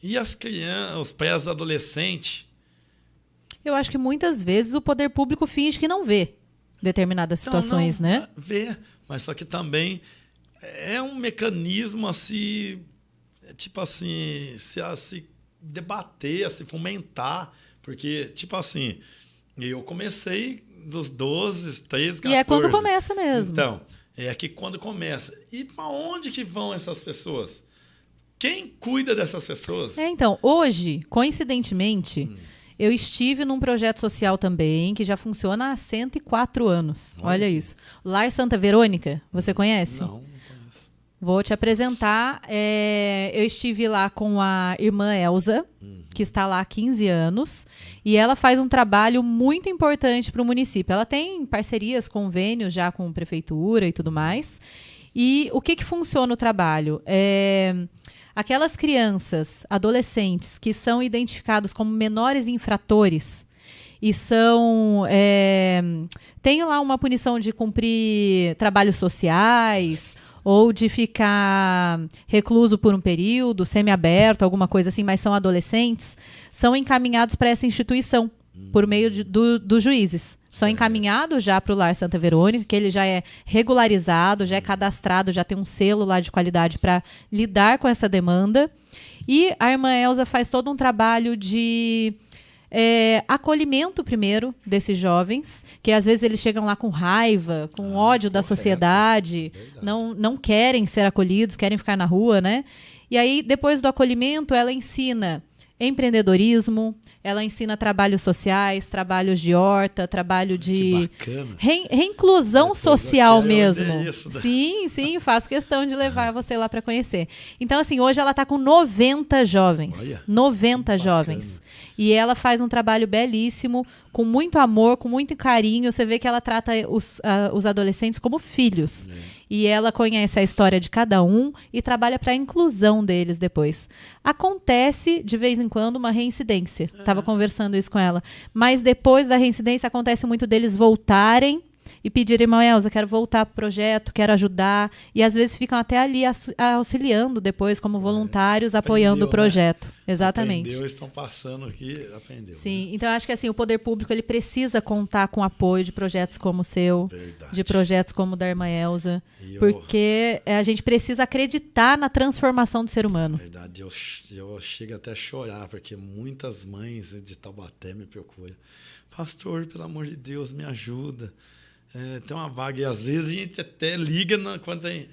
S2: E as crianças, os pré-adolescentes?
S1: Eu acho que muitas vezes o poder público finge que não vê determinadas situações,
S2: não,
S1: né?
S2: Vê, mas só que também é um mecanismo a se, tipo assim, a se debater, a se fomentar, porque, tipo assim, eu comecei dos 12, 13, 14.
S1: E é quando começa mesmo.
S2: Então, é que quando começa. E para onde que vão essas pessoas? Quem cuida dessas pessoas?
S1: Então, hoje, coincidentemente, eu estive num projeto social também, que já funciona há 104 anos. Olha isso. Lar Santa Verônica, você conhece?
S2: Não conheço.
S1: Vou te apresentar. Eu estive lá com a irmã Elza, que está lá há 15 anos, e ela faz um trabalho muito importante para o município. Ela tem parcerias, convênios já com prefeitura e tudo mais. E o que funciona o trabalho? Aquelas crianças, adolescentes, que são identificados como menores infratores e tem lá uma punição de cumprir trabalhos sociais ou de ficar recluso por um período, semiaberto, alguma coisa assim, mas são adolescentes, são encaminhados para essa instituição por meio dos juízes. São encaminhados já para o Lar Santa Verônica, que ele já é regularizado, já é cadastrado, já tem um selo lá de qualidade para lidar com essa demanda. E a irmã Elza faz todo um trabalho de acolhimento primeiro desses jovens, que às vezes eles chegam lá com raiva, com ódio da sociedade, não querem ser acolhidos, querem ficar na rua, né? E aí, depois do acolhimento, ela ensina empreendedorismo, ela ensina trabalhos sociais, trabalhos de horta, trabalho de reinclusão social mesmo. Sim, faço questão de levar você lá para conhecer. Então, assim, hoje ela está com 90 jovens. Olha, 90 jovens. E ela faz um trabalho belíssimo, com muito amor, com muito carinho. Você vê que ela trata os adolescentes como filhos. E ela conhece a história de cada um e trabalha para a inclusão deles depois. Acontece, de vez em quando, uma reincidência. Estava conversando isso com ela. Mas depois da reincidência, acontece muito deles voltarem e pedirem, irmã Elza, quero voltar para o projeto, quero ajudar. E às vezes ficam até ali auxiliando depois, como voluntários, apoiando o projeto. Né? Exatamente.
S2: Aprendeu, estão passando aqui, aprendeu.
S1: Sim, né? Então acho que assim, o poder público ele precisa contar com o apoio de projetos como o seu, de projetos como o da irmã Elza, porque a gente precisa acreditar na transformação do ser humano.
S2: Verdade, eu chego até a chorar, porque muitas mães de Taubaté me procuram. Pastor, pelo amor de Deus, me ajuda. Tem uma vaga, e às vezes a gente até liga quando tem.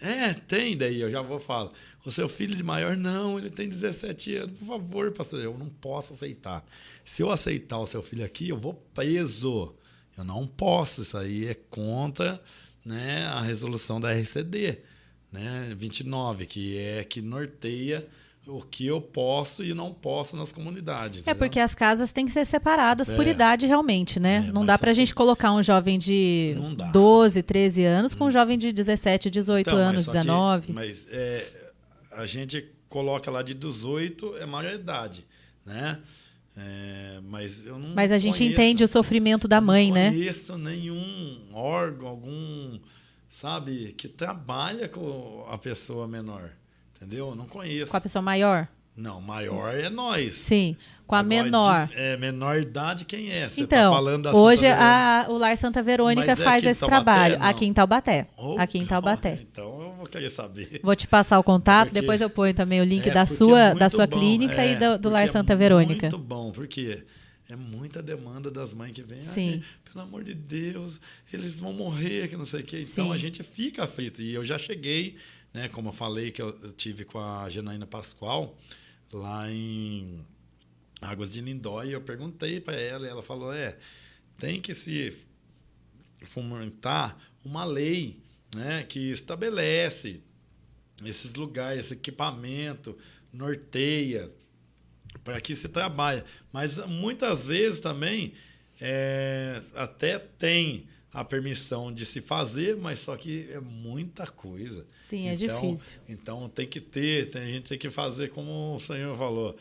S2: Tem, daí eu já vou falar. O seu filho de maior, não, ele tem 17 anos. Por favor, pastor, eu não posso aceitar. Se eu aceitar o seu filho aqui, eu vou preso. Eu não posso, isso aí é contra, né, a resolução da RCD, né, 29, que norteia o que eu posso e não posso nas comunidades. Entendeu?
S1: Porque as casas têm que ser separadas por idade realmente, né? Não dá pra gente colocar um jovem de 12, 13 anos com um jovem de 17, 18 anos, 19.
S2: Mas a gente coloca lá de 18 é maior idade, né? Mas eu não
S1: Mas a gente entende o sofrimento da mãe, né?
S2: Eu não conheço nenhum órgão, sabe, que trabalha com a pessoa menor. Entendeu? Eu não conheço.
S1: Com a pessoa maior?
S2: Não, maior é nós.
S1: Sim, com a menor.
S2: Menor idade, quem é? Você
S1: então,
S2: tá falando da
S1: hoje o Lar Santa Verônica faz esse trabalho.
S2: Não.
S1: Aqui em Taubaté. Aqui em Taubaté.
S2: Então eu vou querer saber.
S1: Vou te passar o contato, depois eu ponho também o link da sua clínica e do Lar Santa Verônica.
S2: Muito bom, porque é muita demanda das mães que vêm.
S1: Sim.
S2: Pelo amor de Deus, eles vão morrer, que não sei o quê. Então a gente fica aflito. E eu já cheguei, né, como eu falei, que eu tive com a Janaína Pascoal, lá em Águas de Lindóia, eu perguntei para ela, e ela falou, tem que se fomentar uma lei, né, que estabelece esses lugares, esse equipamento, norteia, para que se trabalhe. Mas muitas vezes também até tem a permissão de se fazer, mas só que é muita coisa.
S1: Sim, é difícil.
S2: Então tem que a gente tem que fazer como o senhor falou.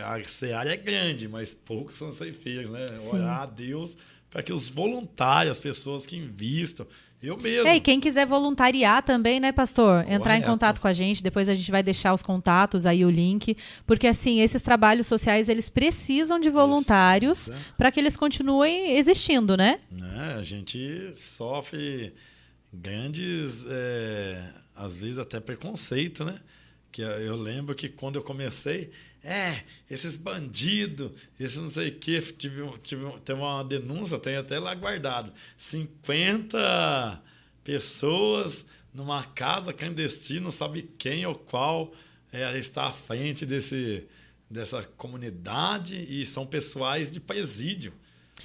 S2: A seara é grande, mas poucos são ceifeiros, né?
S1: Sim.
S2: Orar a Deus para que os voluntários, as pessoas que invistam, eu mesmo.
S1: E quem quiser voluntariar também, né, pastor? Entrar em contato com a gente, depois a gente vai deixar os contatos aí, o link, porque assim, esses trabalhos sociais, eles precisam de voluntários para que eles continuem existindo, né?
S2: A gente sofre grandes, às vezes até preconceito, né? Que eu lembro que quando eu comecei, esses bandidos, esses não sei o quê, teve uma denúncia, tem até lá guardado, 50 pessoas numa casa clandestina, não sabe quem ou qual está à frente dessa comunidade, e são pessoais de presídio.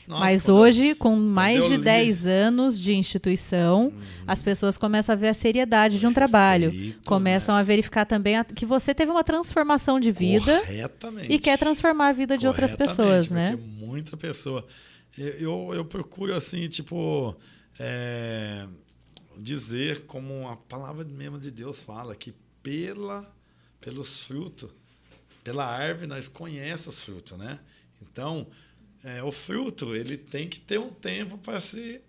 S2: Nossa,
S1: mas hoje, com mais de 10 anos de instituição, as pessoas começam a ver a seriedade de um trabalho. Começam a verificar também que você teve uma transformação de vida e quer transformar a vida de outras pessoas, né?
S2: Porque muita pessoa... Eu procuro, assim, dizer como a palavra mesmo de Deus fala, que pelos frutos, pela árvore nós conhecemos os frutos, né? Então... o fruto, ele tem que ter um tempo para se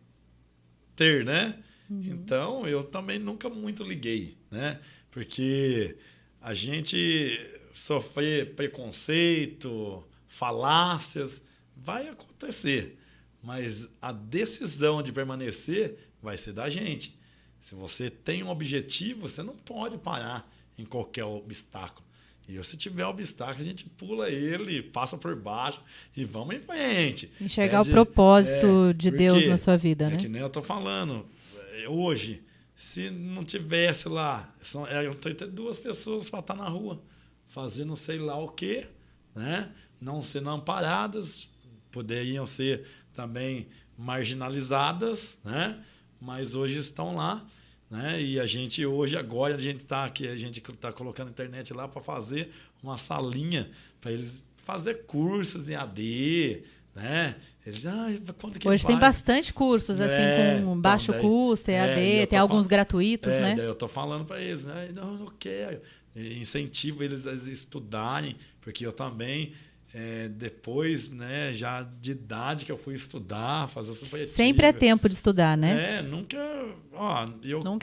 S2: ter, né? Então, eu também nunca muito liguei, né? Porque a gente sofrer preconceito, falácias, vai acontecer. Mas a decisão de permanecer vai ser da gente. Se você tem um objetivo, você não pode parar em qualquer obstáculo. E se tiver obstáculo, a gente pula ele, passa por baixo e vamos em frente.
S1: Enxergar o propósito de Deus na sua vida, né?
S2: É que nem eu estou falando. Hoje, se não tivesse lá, eram 32 pessoas para estar na rua, fazendo sei lá o quê, né? Não sendo amparadas, poderiam ser também marginalizadas, né? Mas hoje estão lá, né? E a gente hoje, agora, a gente está colocando a internet lá para fazer uma salinha para eles fazer cursos em AD, né? Eles, quanto que
S1: hoje
S2: faz?
S1: tem bastante cursos assim com baixo custo, EAD, tem alguns gratuitos, né?
S2: Daí eu tô falando para eles, né? Não, eu não quero. Incentivo eles a estudarem, porque eu também depois, né, já de idade que eu fui estudar, fazer supletivo.
S1: Sempre é tempo de estudar, né?
S2: Nunca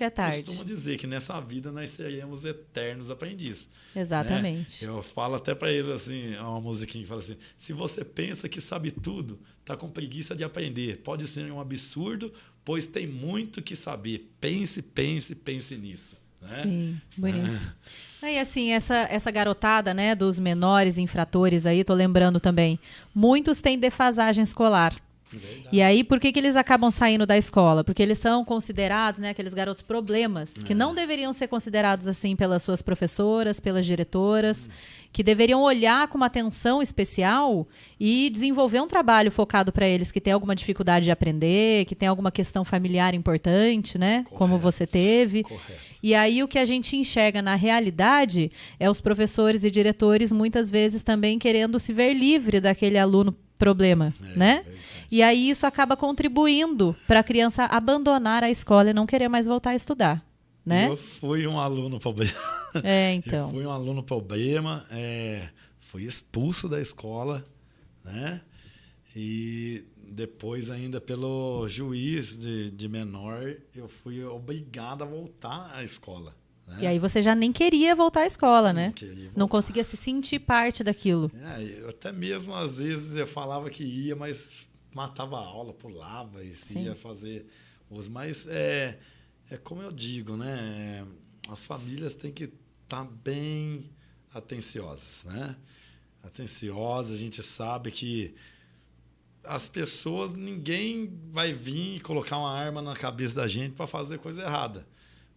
S1: é tarde.
S2: Costumo dizer que nessa vida nós seremos eternos aprendizes.
S1: Exatamente.
S2: Né? Eu falo até para eles assim, uma musiquinha que fala assim: se você pensa que sabe tudo, tá com preguiça de aprender. Pode ser um absurdo, pois tem muito que saber. Pense, pense, pense nisso. Né?
S1: Sim, bonito. E assim, essa garotada, né, dos menores infratores aí, tô lembrando também, muitos têm defasagem escolar.
S2: Verdade.
S1: E aí, por que eles acabam saindo da escola? Porque eles são considerados, né, aqueles garotos problemas, que não deveriam ser considerados assim pelas suas professoras, pelas diretoras, que deveriam olhar com uma atenção especial e desenvolver um trabalho focado para eles que tem alguma dificuldade de aprender, que tem alguma questão familiar importante, né, como você teve.
S2: Correto.
S1: E aí o que a gente enxerga na realidade é os professores e diretores muitas vezes também querendo se ver livre daquele aluno problema, né?
S2: Verdade.
S1: E aí isso acaba contribuindo para a criança abandonar a escola e não querer mais voltar a estudar, né?
S2: Eu fui um aluno problema.
S1: Então.
S2: Eu fui um aluno problema, fui expulso da escola, né? E depois ainda pelo juiz de menor, eu fui obrigado a voltar à escola. Né?
S1: E aí você já nem queria voltar à escola, né?
S2: Queria
S1: não conseguia se sentir parte daquilo.
S2: Eu até mesmo, às vezes, eu falava que ia, mas matava a aula, pulava e ia fazer os... Mas é como eu digo, né? As famílias têm que estar bem atenciosas, né? Atenciosas, a gente sabe que as pessoas, ninguém vai vir e colocar uma arma na cabeça da gente para fazer coisa errada.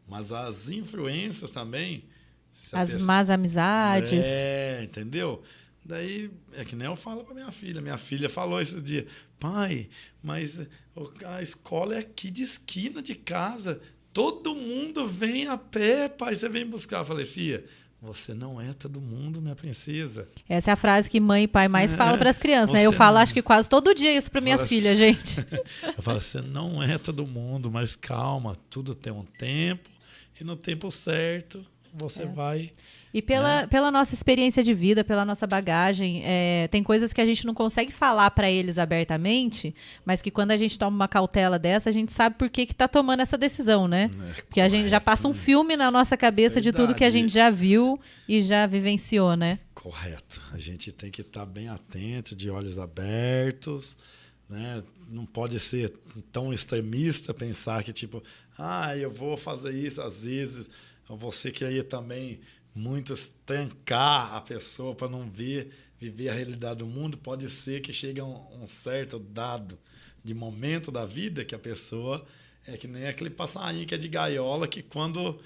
S2: Mas as influências também...
S1: As más amizades.
S2: Entendeu? Daí, é que nem eu falo para minha filha. Minha filha falou esses dias: pai, mas a escola é aqui de esquina de casa. Todo mundo vem a pé, pai, você vem buscar. Eu falei: filha, você não é todo mundo, minha princesa.
S1: Essa é a frase que mãe e pai mais falam para as crianças, né? Eu falo, acho que quase todo dia isso para minhas filhas, gente.
S2: Eu falo: você não é todo mundo, mas calma, tudo tem um tempo e no tempo certo você vai...
S1: E pela nossa experiência de vida, pela nossa bagagem, tem coisas que a gente não consegue falar para eles abertamente, mas que quando a gente toma uma cautela dessa, a gente sabe por que está tomando essa decisão, né? Porque a gente já passa um filme na nossa cabeça de tudo que a gente já viu e já vivenciou, né?
S2: Correto. A gente tem que estar bem atento, de olhos abertos, né? Não pode ser tão extremista pensar que, tipo, eu vou fazer isso, às vezes você queria também... Muitos trancar a pessoa para não viver a realidade do mundo. Pode ser que chegue a um certo dado de momento da vida que a pessoa é que nem aquele passarinho que é de gaiola que quando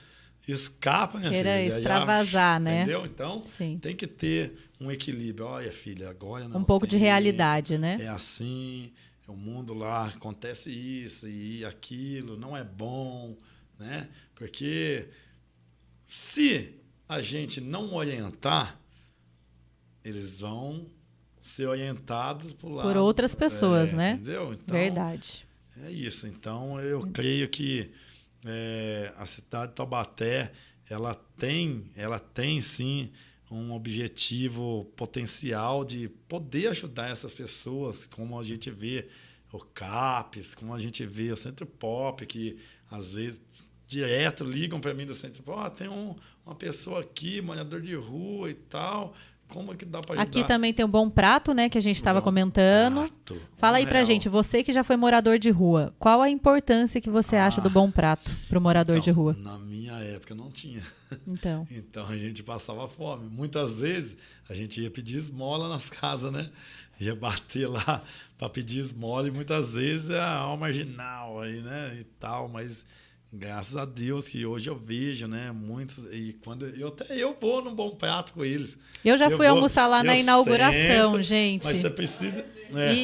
S2: escapa, minha
S1: queira
S2: filha,
S1: extravasar, né?
S2: Entendeu? Então,
S1: sim,
S2: tem que ter um equilíbrio. Olha, filha, agora não
S1: um pouco de realidade, né?
S2: É assim, o mundo lá acontece isso e aquilo, não é bom, né? Porque se a gente não orientar, eles vão ser orientados por
S1: outras pessoas, né?
S2: Entendeu? Então,
S1: verdade.
S2: É isso. Então, eu creio que a cidade de Taubaté, ela tem sim um objetivo potencial de poder ajudar essas pessoas, como a gente vê o CAPES, como a gente vê o Centro Pop, que às vezes direto ligam para mim do Centro Pop, tem uma pessoa aqui, morador de rua e tal, como é que dá para ajudar?
S1: Aqui também tem um Bom Prato, né, que a gente estava comentando.
S2: Prato,
S1: Fala aí pra gente, você que já foi morador de rua, qual a importância que você acha do Bom Prato para o morador de rua?
S2: Na minha época não tinha.
S1: Então
S2: a gente passava fome. Muitas vezes a gente ia pedir esmola nas casas, né? Ia bater lá para pedir esmola e muitas vezes é a marginal aí, né? E tal, mas graças a Deus que hoje eu vejo, né? Muitos. E quando eu vou num Bom Prato com eles.
S1: Eu já fui almoçar lá na inauguração,
S2: sento,
S1: gente.
S2: Mas você precisa.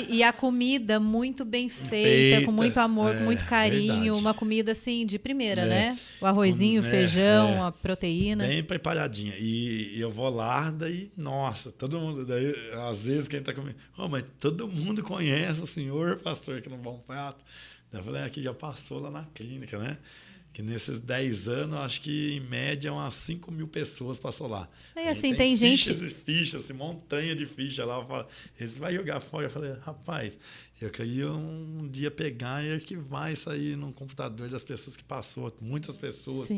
S1: E a comida muito bem feita, com muito amor, com muito carinho.
S2: Verdade.
S1: Uma comida assim de primeira, né? O arrozinho, o feijão, a proteína.
S2: Bem preparadinha. E eu vou lá, daí, nossa, todo mundo. Daí, às vezes, quem está comigo. Mas todo mundo conhece o senhor, pastor, aqui no Bom Prato. Eu falei, aqui já passou lá na clínica, né? Que nesses 10 anos, acho que em média umas 5 mil pessoas passou lá.
S1: E assim, tem gente...
S2: Fichas e fichas, assim, montanha de ficha lá. Eu falo, eles vão jogar fora. Eu falei, rapaz, eu queria um dia pegar e arquivar isso aí no computador das pessoas que passou. Muitas pessoas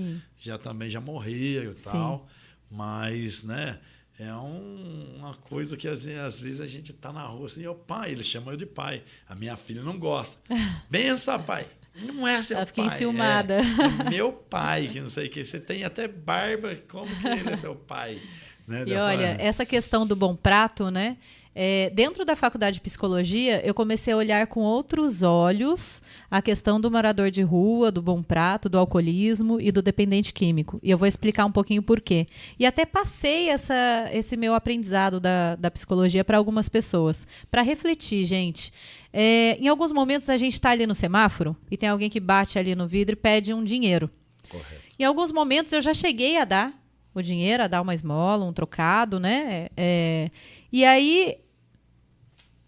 S2: também já morreram e tal. Mas, né... É uma coisa que às vezes a gente tá na rua assim, pai, eles chamam eu de pai. A minha filha não gosta. Benção, pai. Não é seu pai.
S1: Eu fiquei enciumada.
S2: É meu pai, que não sei o que. Você tem até barba, como que ele é seu pai? Né?
S1: E olha, essa questão do Bom Prato, né? Dentro da faculdade de psicologia, eu comecei a olhar com outros olhos a questão do morador de rua, do Bom Prato, do alcoolismo e do dependente químico. E eu vou explicar um pouquinho por quê. E até passei esse meu aprendizado da psicologia para algumas pessoas. Para refletir, gente. Em alguns momentos a gente está ali no semáforo e tem alguém que bate ali no vidro e pede um dinheiro.
S2: Correto.
S1: Em alguns momentos eu já cheguei a dar o dinheiro, a dar uma esmola, um trocado, né? E aí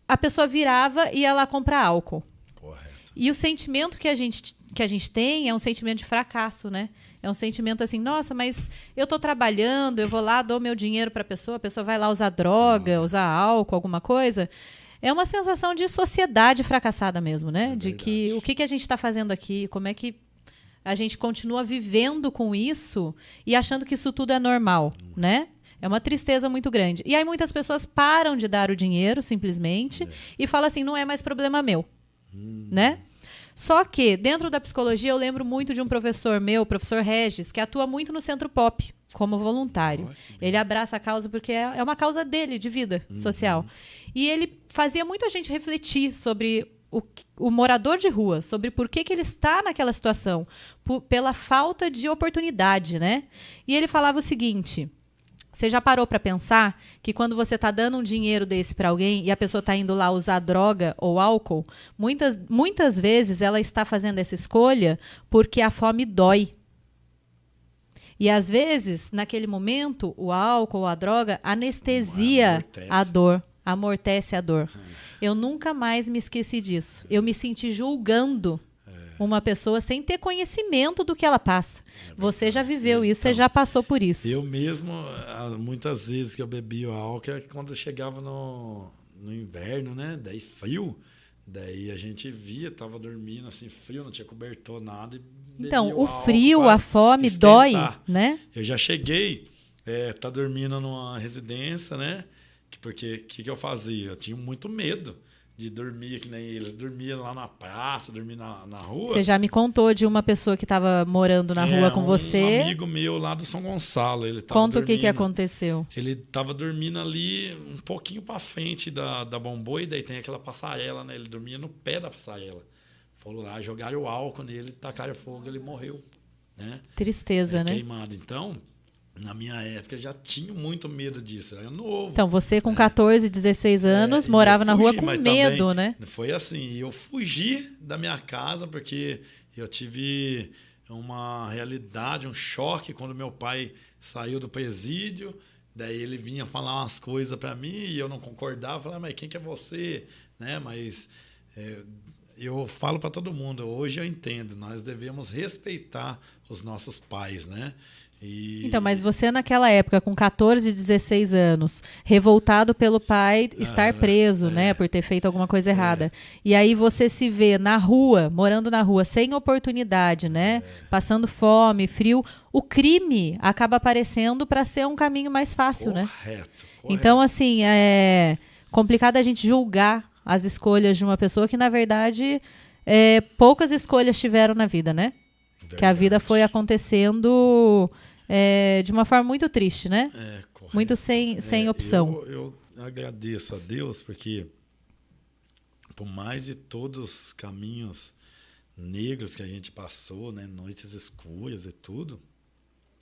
S1: a pessoa virava e ia lá comprar álcool.
S2: Correto.
S1: E o sentimento que a gente tem é um sentimento de fracasso, né? É um sentimento assim, nossa, mas eu estou trabalhando, eu vou lá, dou meu dinheiro para a pessoa vai lá usar droga, usar álcool, alguma coisa. É uma sensação de sociedade fracassada mesmo, né? De que o que a gente está fazendo aqui, como é que a gente continua vivendo com isso e achando que isso tudo é normal, né? É uma tristeza muito grande. E aí muitas pessoas param de dar o dinheiro, simplesmente, e falam assim, não é mais problema meu, né? Só que, dentro da psicologia, eu lembro muito de um professor meu, o professor Regis, que atua muito no Centro Pop, como voluntário. Ele abraça a causa porque é uma causa dele, de vida social. E ele fazia muito a gente refletir sobre o morador de rua, sobre por que ele está naquela situação, pela falta de oportunidade, né? E ele falava o seguinte... Você já parou para pensar que quando você está dando um dinheiro desse para alguém e a pessoa está indo lá usar droga ou álcool, muitas vezes ela está fazendo essa escolha porque a fome dói. E às vezes, naquele momento, o álcool ou a droga anestesia a dor, amortece a dor. Eu nunca mais me esqueci disso. Eu me senti julgando uma pessoa sem ter conhecimento do que ela passa. Você já viveu isso, você já passou por isso.
S2: Eu mesmo, muitas vezes que eu bebi o álcool, era quando eu chegava no inverno, né? Daí frio, daí a gente via, tava dormindo assim, frio, não tinha cobertor, nada.
S1: Então, o frio, a fome dói, né?
S2: Eu já cheguei, tá dormindo numa residência, né? Porque o que eu fazia? Eu tinha muito medo de dormir, que nem eles dormiam lá na praça, dormiam na rua.
S1: Você já me contou de uma pessoa que estava morando na rua com você.
S2: Um amigo meu lá do São Gonçalo. Ele tava
S1: Conta o que aconteceu.
S2: Ele estava dormindo ali um pouquinho para frente da Bomboy, daí tem aquela passarela, né? Ele dormia no pé da passarela. Foram lá, jogaram o álcool nele, tacaram fogo, ele morreu. Né?
S1: Tristeza, né?
S2: Queimado. Então... Na minha época, eu já tinha muito medo disso. Era novo.
S1: Então, você com 14, 16 anos, morava na rua com medo, né?
S2: Foi assim. Eu fugi da minha casa porque eu tive uma realidade, um choque quando meu pai saiu do presídio. Daí ele vinha falar umas coisas para mim e eu não concordava. Falava, mas quem que é você? Né? Mas eu falo para todo mundo, hoje eu entendo, nós devemos respeitar os nossos pais, né?
S1: Então, mas você naquela época, com 14, 16 anos, revoltado pelo pai estar preso, né, por ter feito alguma coisa errada. E aí você se vê na rua, morando na rua, sem oportunidade, né, passando fome, frio, o crime acaba aparecendo para ser um caminho mais fácil, né?
S2: Correto.
S1: Então, assim, é complicado a gente julgar as escolhas de uma pessoa que, na verdade, poucas escolhas tiveram na vida, né?
S2: Verdade.
S1: Que a vida foi acontecendo de uma forma muito triste, né?
S2: Correto.
S1: Muito sem opção.
S2: Eu agradeço a Deus porque, por mais de todos os caminhos negros que a gente passou, né, noites escuras e tudo,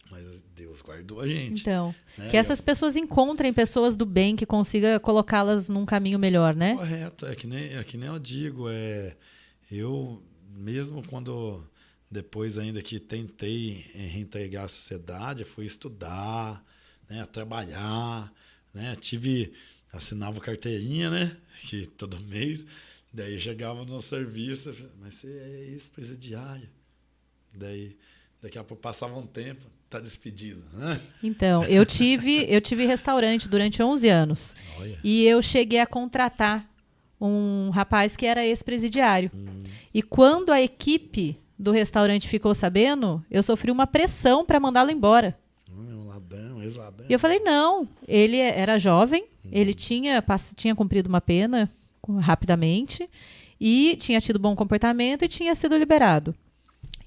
S2: mas Deus guardou a gente.
S1: Então,
S2: né?
S1: que essas pessoas encontrem pessoas do bem que consiga colocá-las num caminho melhor, né?
S2: Correto. É que nem eu digo, eu mesmo quando depois ainda que tentei reintegrar a sociedade, fui estudar, né, trabalhar, né, assinava carteirinha, né, que todo mês, daí chegava no serviço, mas você é ex-presidiário, daí daqui a pouco passava um tempo, tá despedido, né?
S1: Então, eu tive restaurante durante 11 anos.
S2: Olha.
S1: E eu cheguei a contratar um rapaz que era ex-presidiário. E quando a equipe do restaurante ficou sabendo, eu sofri uma pressão para mandá-lo embora.
S2: Um ladrão, ex-ladrão.
S1: E eu falei, não, ele era jovem, ele tinha cumprido uma pena rapidamente e tinha tido bom comportamento e tinha sido liberado.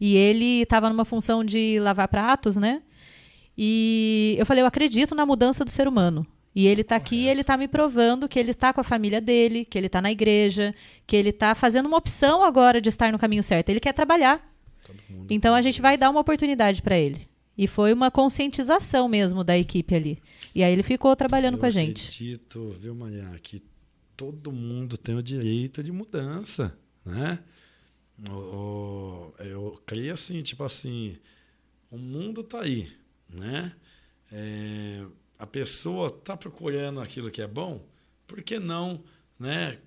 S1: E ele estava numa função de lavar pratos, né? E eu falei, eu acredito na mudança do ser humano. E ele está aqui, ele está me provando que ele está com a família dele, que ele está na igreja, que ele está fazendo uma opção agora de estar no caminho certo. Ele quer trabalhar. Então a gente vai dar uma oportunidade para ele. E foi uma conscientização mesmo da equipe ali. E aí ele ficou trabalhando com a gente.
S2: Eu acredito, viu, Maria, que todo mundo tem o direito de mudança, né? Eu creio assim, tipo assim, o mundo tá aí, né? A pessoa está procurando aquilo que é bom, por que não, né,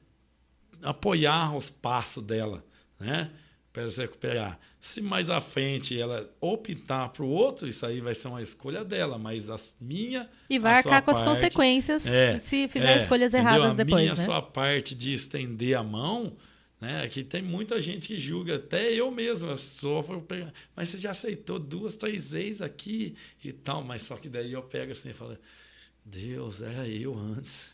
S2: apoiar os passos dela, né, para ela se recuperar? Se mais à frente ela optar para o outro, isso aí vai ser uma escolha dela, mas a minha...
S1: E vai arcar com as consequências se fizer escolhas erradas depois, né?
S2: A sua parte de estender a mão, né, que tem muita gente que julga, até eu mesmo, eu sofro, mas você já aceitou 2, 3 vezes aqui e tal, mas só que daí eu pego assim e falo, Deus, era eu antes.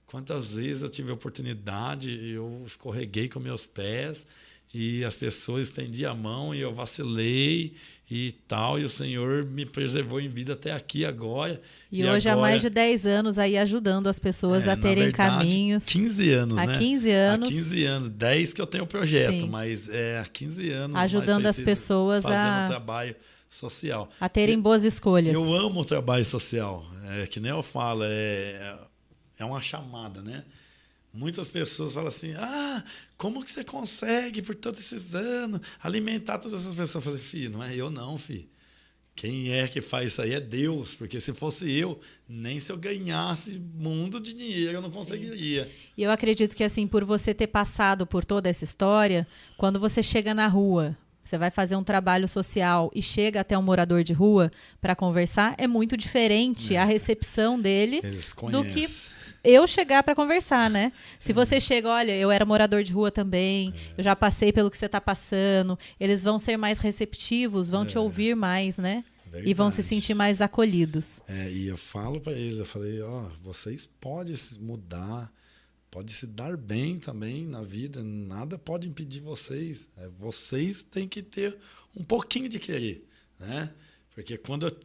S2: Quantas vezes eu tive a oportunidade, eu escorreguei com meus pés e as pessoas estendiam a mão e eu vacilei e tal, e o Senhor me preservou em vida até aqui agora.
S1: E hoje há mais de 10 anos aí ajudando as pessoas a terem
S2: verdade,
S1: caminhos.
S2: 15 anos,
S1: há
S2: né?
S1: 15 anos.
S2: Há 15 anos, 10 que eu tenho o projeto,
S1: Sim.
S2: mas há 15 anos
S1: ajudando as pessoas
S2: fazendo trabalho social.
S1: A terem boas escolhas.
S2: Eu amo o trabalho social. Que nem eu falo, é uma chamada, né? Muitas pessoas falam assim, como que você consegue, por todos esses anos, alimentar todas essas pessoas? Eu falei, filho, não é eu não, filho. Quem é que faz isso aí é Deus, porque se fosse eu, nem se eu ganhasse mundo de dinheiro eu não conseguiria. Sim.
S1: E eu acredito que, assim, por você ter passado por toda essa história, quando você chega na rua, você vai fazer um trabalho social e chega até um morador de rua para conversar, é muito diferente a recepção dele do que eu chegar para conversar, né? Se você chega, olha, eu era morador de rua também, eu já passei pelo que você está passando, eles vão ser mais receptivos, vão te ouvir mais, né? Verdade. E vão se sentir mais acolhidos.
S2: E eu falo para eles, eu falei, vocês podem mudar, pode se dar bem também na vida, nada pode impedir vocês. Vocês têm que ter um pouquinho de querer, né? Porque quando eu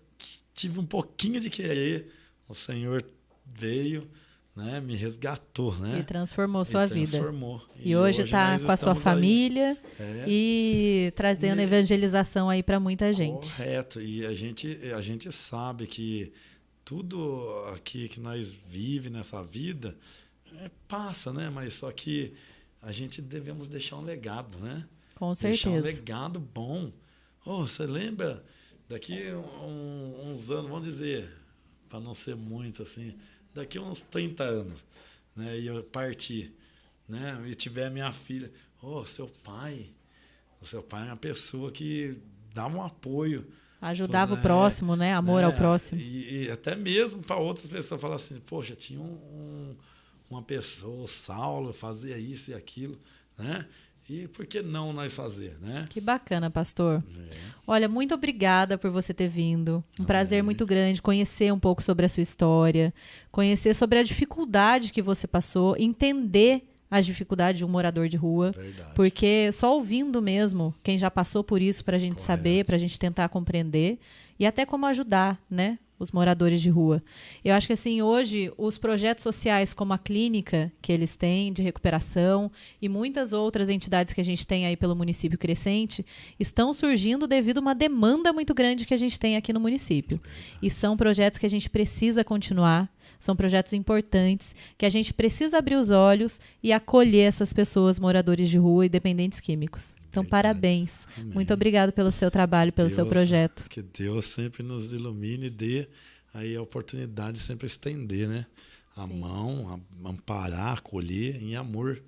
S2: tive um pouquinho de querer, o Senhor veio, né, me resgatou, né?
S1: E transformou sua vida. E
S2: E
S1: hoje está com a sua família e trazendo evangelização aí para muita gente.
S2: Correto. E a gente sabe que tudo aqui que nós vivemos nessa vida passa, né? Mas só que a gente devemos deixar um legado, né?
S1: Com certeza.
S2: Deixar um legado bom. Você lembra daqui uns anos, vamos dizer, para não ser muito assim, daqui uns 30 anos, né? E eu parti, né? E tiver minha filha, o seu pai é uma pessoa que dá um apoio
S1: Ajudava o próximo, né? Amor ao próximo.
S2: E até mesmo para outras pessoas falar assim, poxa, tinha uma pessoa, o Saulo, fazia isso e aquilo, né? E por que não nós fazer, né?
S1: Que bacana, pastor. Olha, muito obrigada por você ter vindo. Um prazer muito grande conhecer um pouco sobre a sua história, conhecer sobre a dificuldade que você passou, entender as dificuldades de um morador de rua.
S2: Verdade.
S1: Porque só ouvindo mesmo quem já passou por isso para a gente saber, para a gente tentar compreender e até como ajudar, né? Os moradores de rua. Eu acho que assim, hoje, os projetos sociais como a clínica que eles têm de recuperação e muitas outras entidades que a gente tem aí pelo município Crescente estão surgindo devido a uma demanda muito grande que a gente tem aqui no município. E são projetos que a gente precisa continuar, são projetos importantes que a gente precisa abrir os olhos e acolher essas pessoas, moradores de rua e dependentes químicos. Então, parabéns.
S2: Amém.
S1: Muito obrigado pelo seu trabalho, pelo seu projeto.
S2: Que Deus sempre nos ilumine e dê aí a oportunidade de sempre estender, né? A mão, amparar, acolher em amor,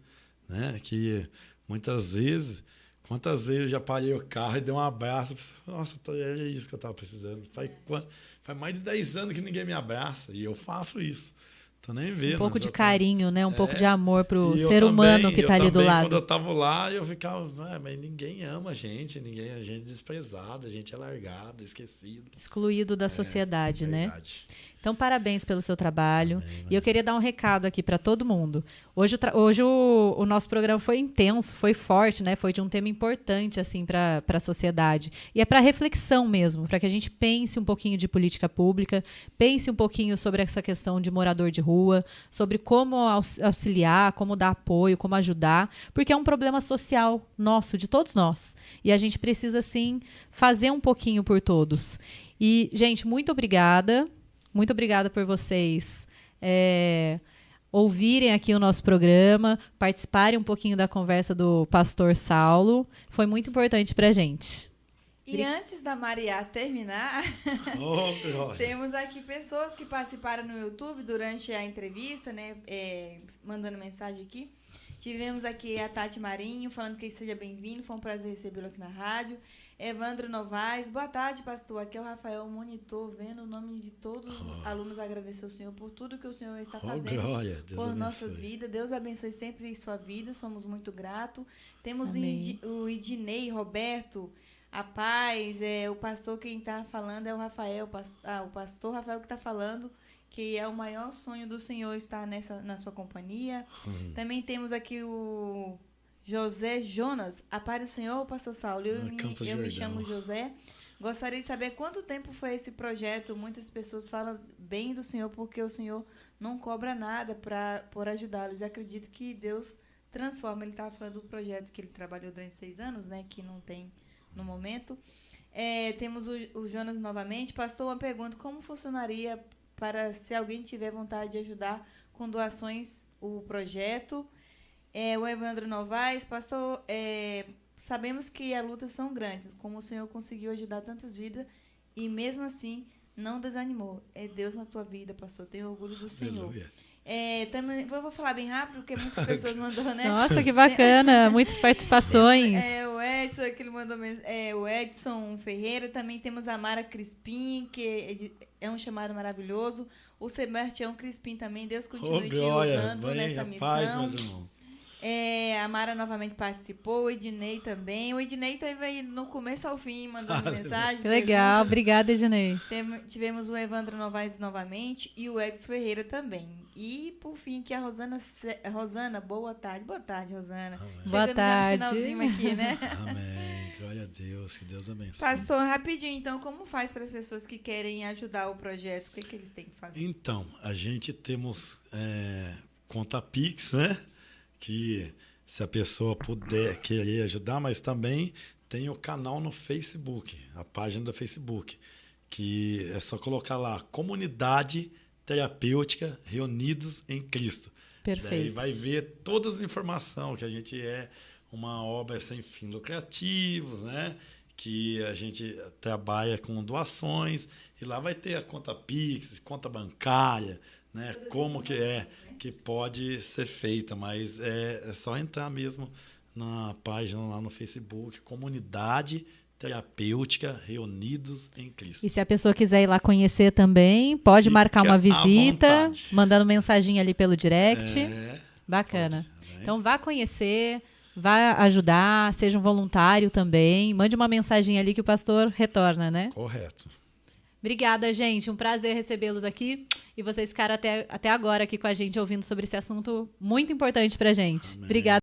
S2: né? Que muitas vezes, quantas vezes eu já parei o carro e dei um abraço, nossa, é isso que eu estava precisando. Faz mais de 10 anos que ninguém me abraça e eu faço isso. Tô nem vendo.
S1: Um pouco de carinho, né? Um pouco de amor pro ser
S2: também,
S1: humano que tá ali do lado.
S2: Quando eu tava lá, eu ficava, mas ninguém ama a gente é desprezado, a gente é largado, esquecido.
S1: Excluído da sociedade, né?
S2: Verdade.
S1: Então, parabéns pelo seu trabalho.
S2: Amém.
S1: E eu queria dar um recado aqui para todo mundo. Hoje o nosso programa foi intenso, foi forte, né? Foi de um tema importante assim para a sociedade. E é para reflexão mesmo, para que a gente pense um pouquinho de política pública, pense um pouquinho sobre essa questão de morador de rua, sobre como auxiliar, como dar apoio, como ajudar, porque é um problema social nosso, de todos nós. E a gente precisa, sim, fazer um pouquinho por todos. E, gente, muito obrigada. Muito obrigada por vocês ouvirem aqui o nosso programa, participarem um pouquinho da conversa do pastor Saulo. Foi muito importante para a gente.
S3: E antes da Maria terminar, temos aqui pessoas que participaram no YouTube durante a entrevista, né, mandando mensagem aqui. Tivemos aqui a Tati Marinho falando que seja bem-vindo, foi um prazer recebê-lo aqui na rádio. Evandro Novaes, boa tarde, pastor. Aqui é o Rafael Monitor, vendo o nome de todos os alunos, agradecer ao Senhor por tudo que o Senhor está fazendo por nossas vidas. Deus abençoe sempre sua vida, somos muito gratos. Temos o Idinei Roberto, a paz, o pastor quem está falando é o Rafael, o pastor Rafael que está falando, que é o maior sonho do Senhor estar na sua companhia. Também temos aqui o José Jonas, a paz do Senhor, pastor Saulo. Eu me chamo José. Gostaria de saber quanto tempo foi esse projeto. Muitas pessoas falam bem do Senhor porque o Senhor não cobra nada por ajudá-los. Acredito que Deus transforma. Ele estava falando do projeto que ele trabalhou durante 6 anos, né, que não tem no momento. Temos o Jonas novamente. Pastor, uma pergunta. Como funcionaria para se alguém tiver vontade de ajudar com doações o projeto? O Evandro Novaes, pastor, sabemos que as lutas são grandes, como o Senhor conseguiu ajudar tantas vidas e mesmo assim não desanimou. É Deus na tua vida, pastor, tenho orgulho do Senhor. Também, vou falar bem rápido, porque muitas pessoas mandou, né?
S1: Nossa, que bacana, muitas participações.
S3: O Edson, que ele mandou o Edson Ferreira, também temos a Mara Crispim, que é um chamado maravilhoso. O Sebastião Crispim também, Deus continue te usando nessa missão.
S2: Paz, meus irmãos.
S3: A Mara novamente participou, o Ednei também. O Ednei esteve aí no começo ao fim, mandando mensagem.
S1: Que legal, obrigada, Ednei.
S3: Tivemos o Evandro Novaes novamente e o Edson Ferreira também. E, por fim, aqui a Rosana, boa tarde. Boa tarde, Rosana.
S2: Amém.
S1: Boa tarde.
S3: Já no finalzinho aqui, né?
S2: Amém. Glória a Deus, que Deus abençoe.
S3: Pastor, rapidinho, então, como faz para as pessoas que querem ajudar o projeto? O que eles têm que fazer?
S2: Então, a gente temos conta Pix, né? Que se a pessoa puder querer ajudar, mas também tem o canal no Facebook, a página do Facebook, que é só colocar lá, Comunidade Terapêutica Reunidos em Cristo.
S1: Perfeito.
S2: Daí vai ver todas as informações, que a gente é uma obra sem fins lucrativos, né? Que a gente trabalha com doações, e lá vai ter a conta Pix, conta bancária, né? Como que pode ser feita, mas é só entrar mesmo na página lá no Facebook, Comunidade terapêutica reunidos em Cristo.
S1: E se a pessoa quiser ir lá conhecer também, pode
S2: Fica
S1: marcar uma
S2: à
S1: visita,
S2: vontade.
S1: mandando mensagem ali pelo direct. Bacana.
S2: Pode,
S1: Então vá conhecer, vá ajudar, seja um voluntário também. Mande uma mensagem ali que o pastor retorna, né?
S2: Correto.
S1: Obrigada, gente. Um prazer recebê-los aqui. E vocês ficaram até agora aqui com a gente ouvindo sobre esse assunto muito importante pra gente.
S2: Amém.
S1: Obrigada.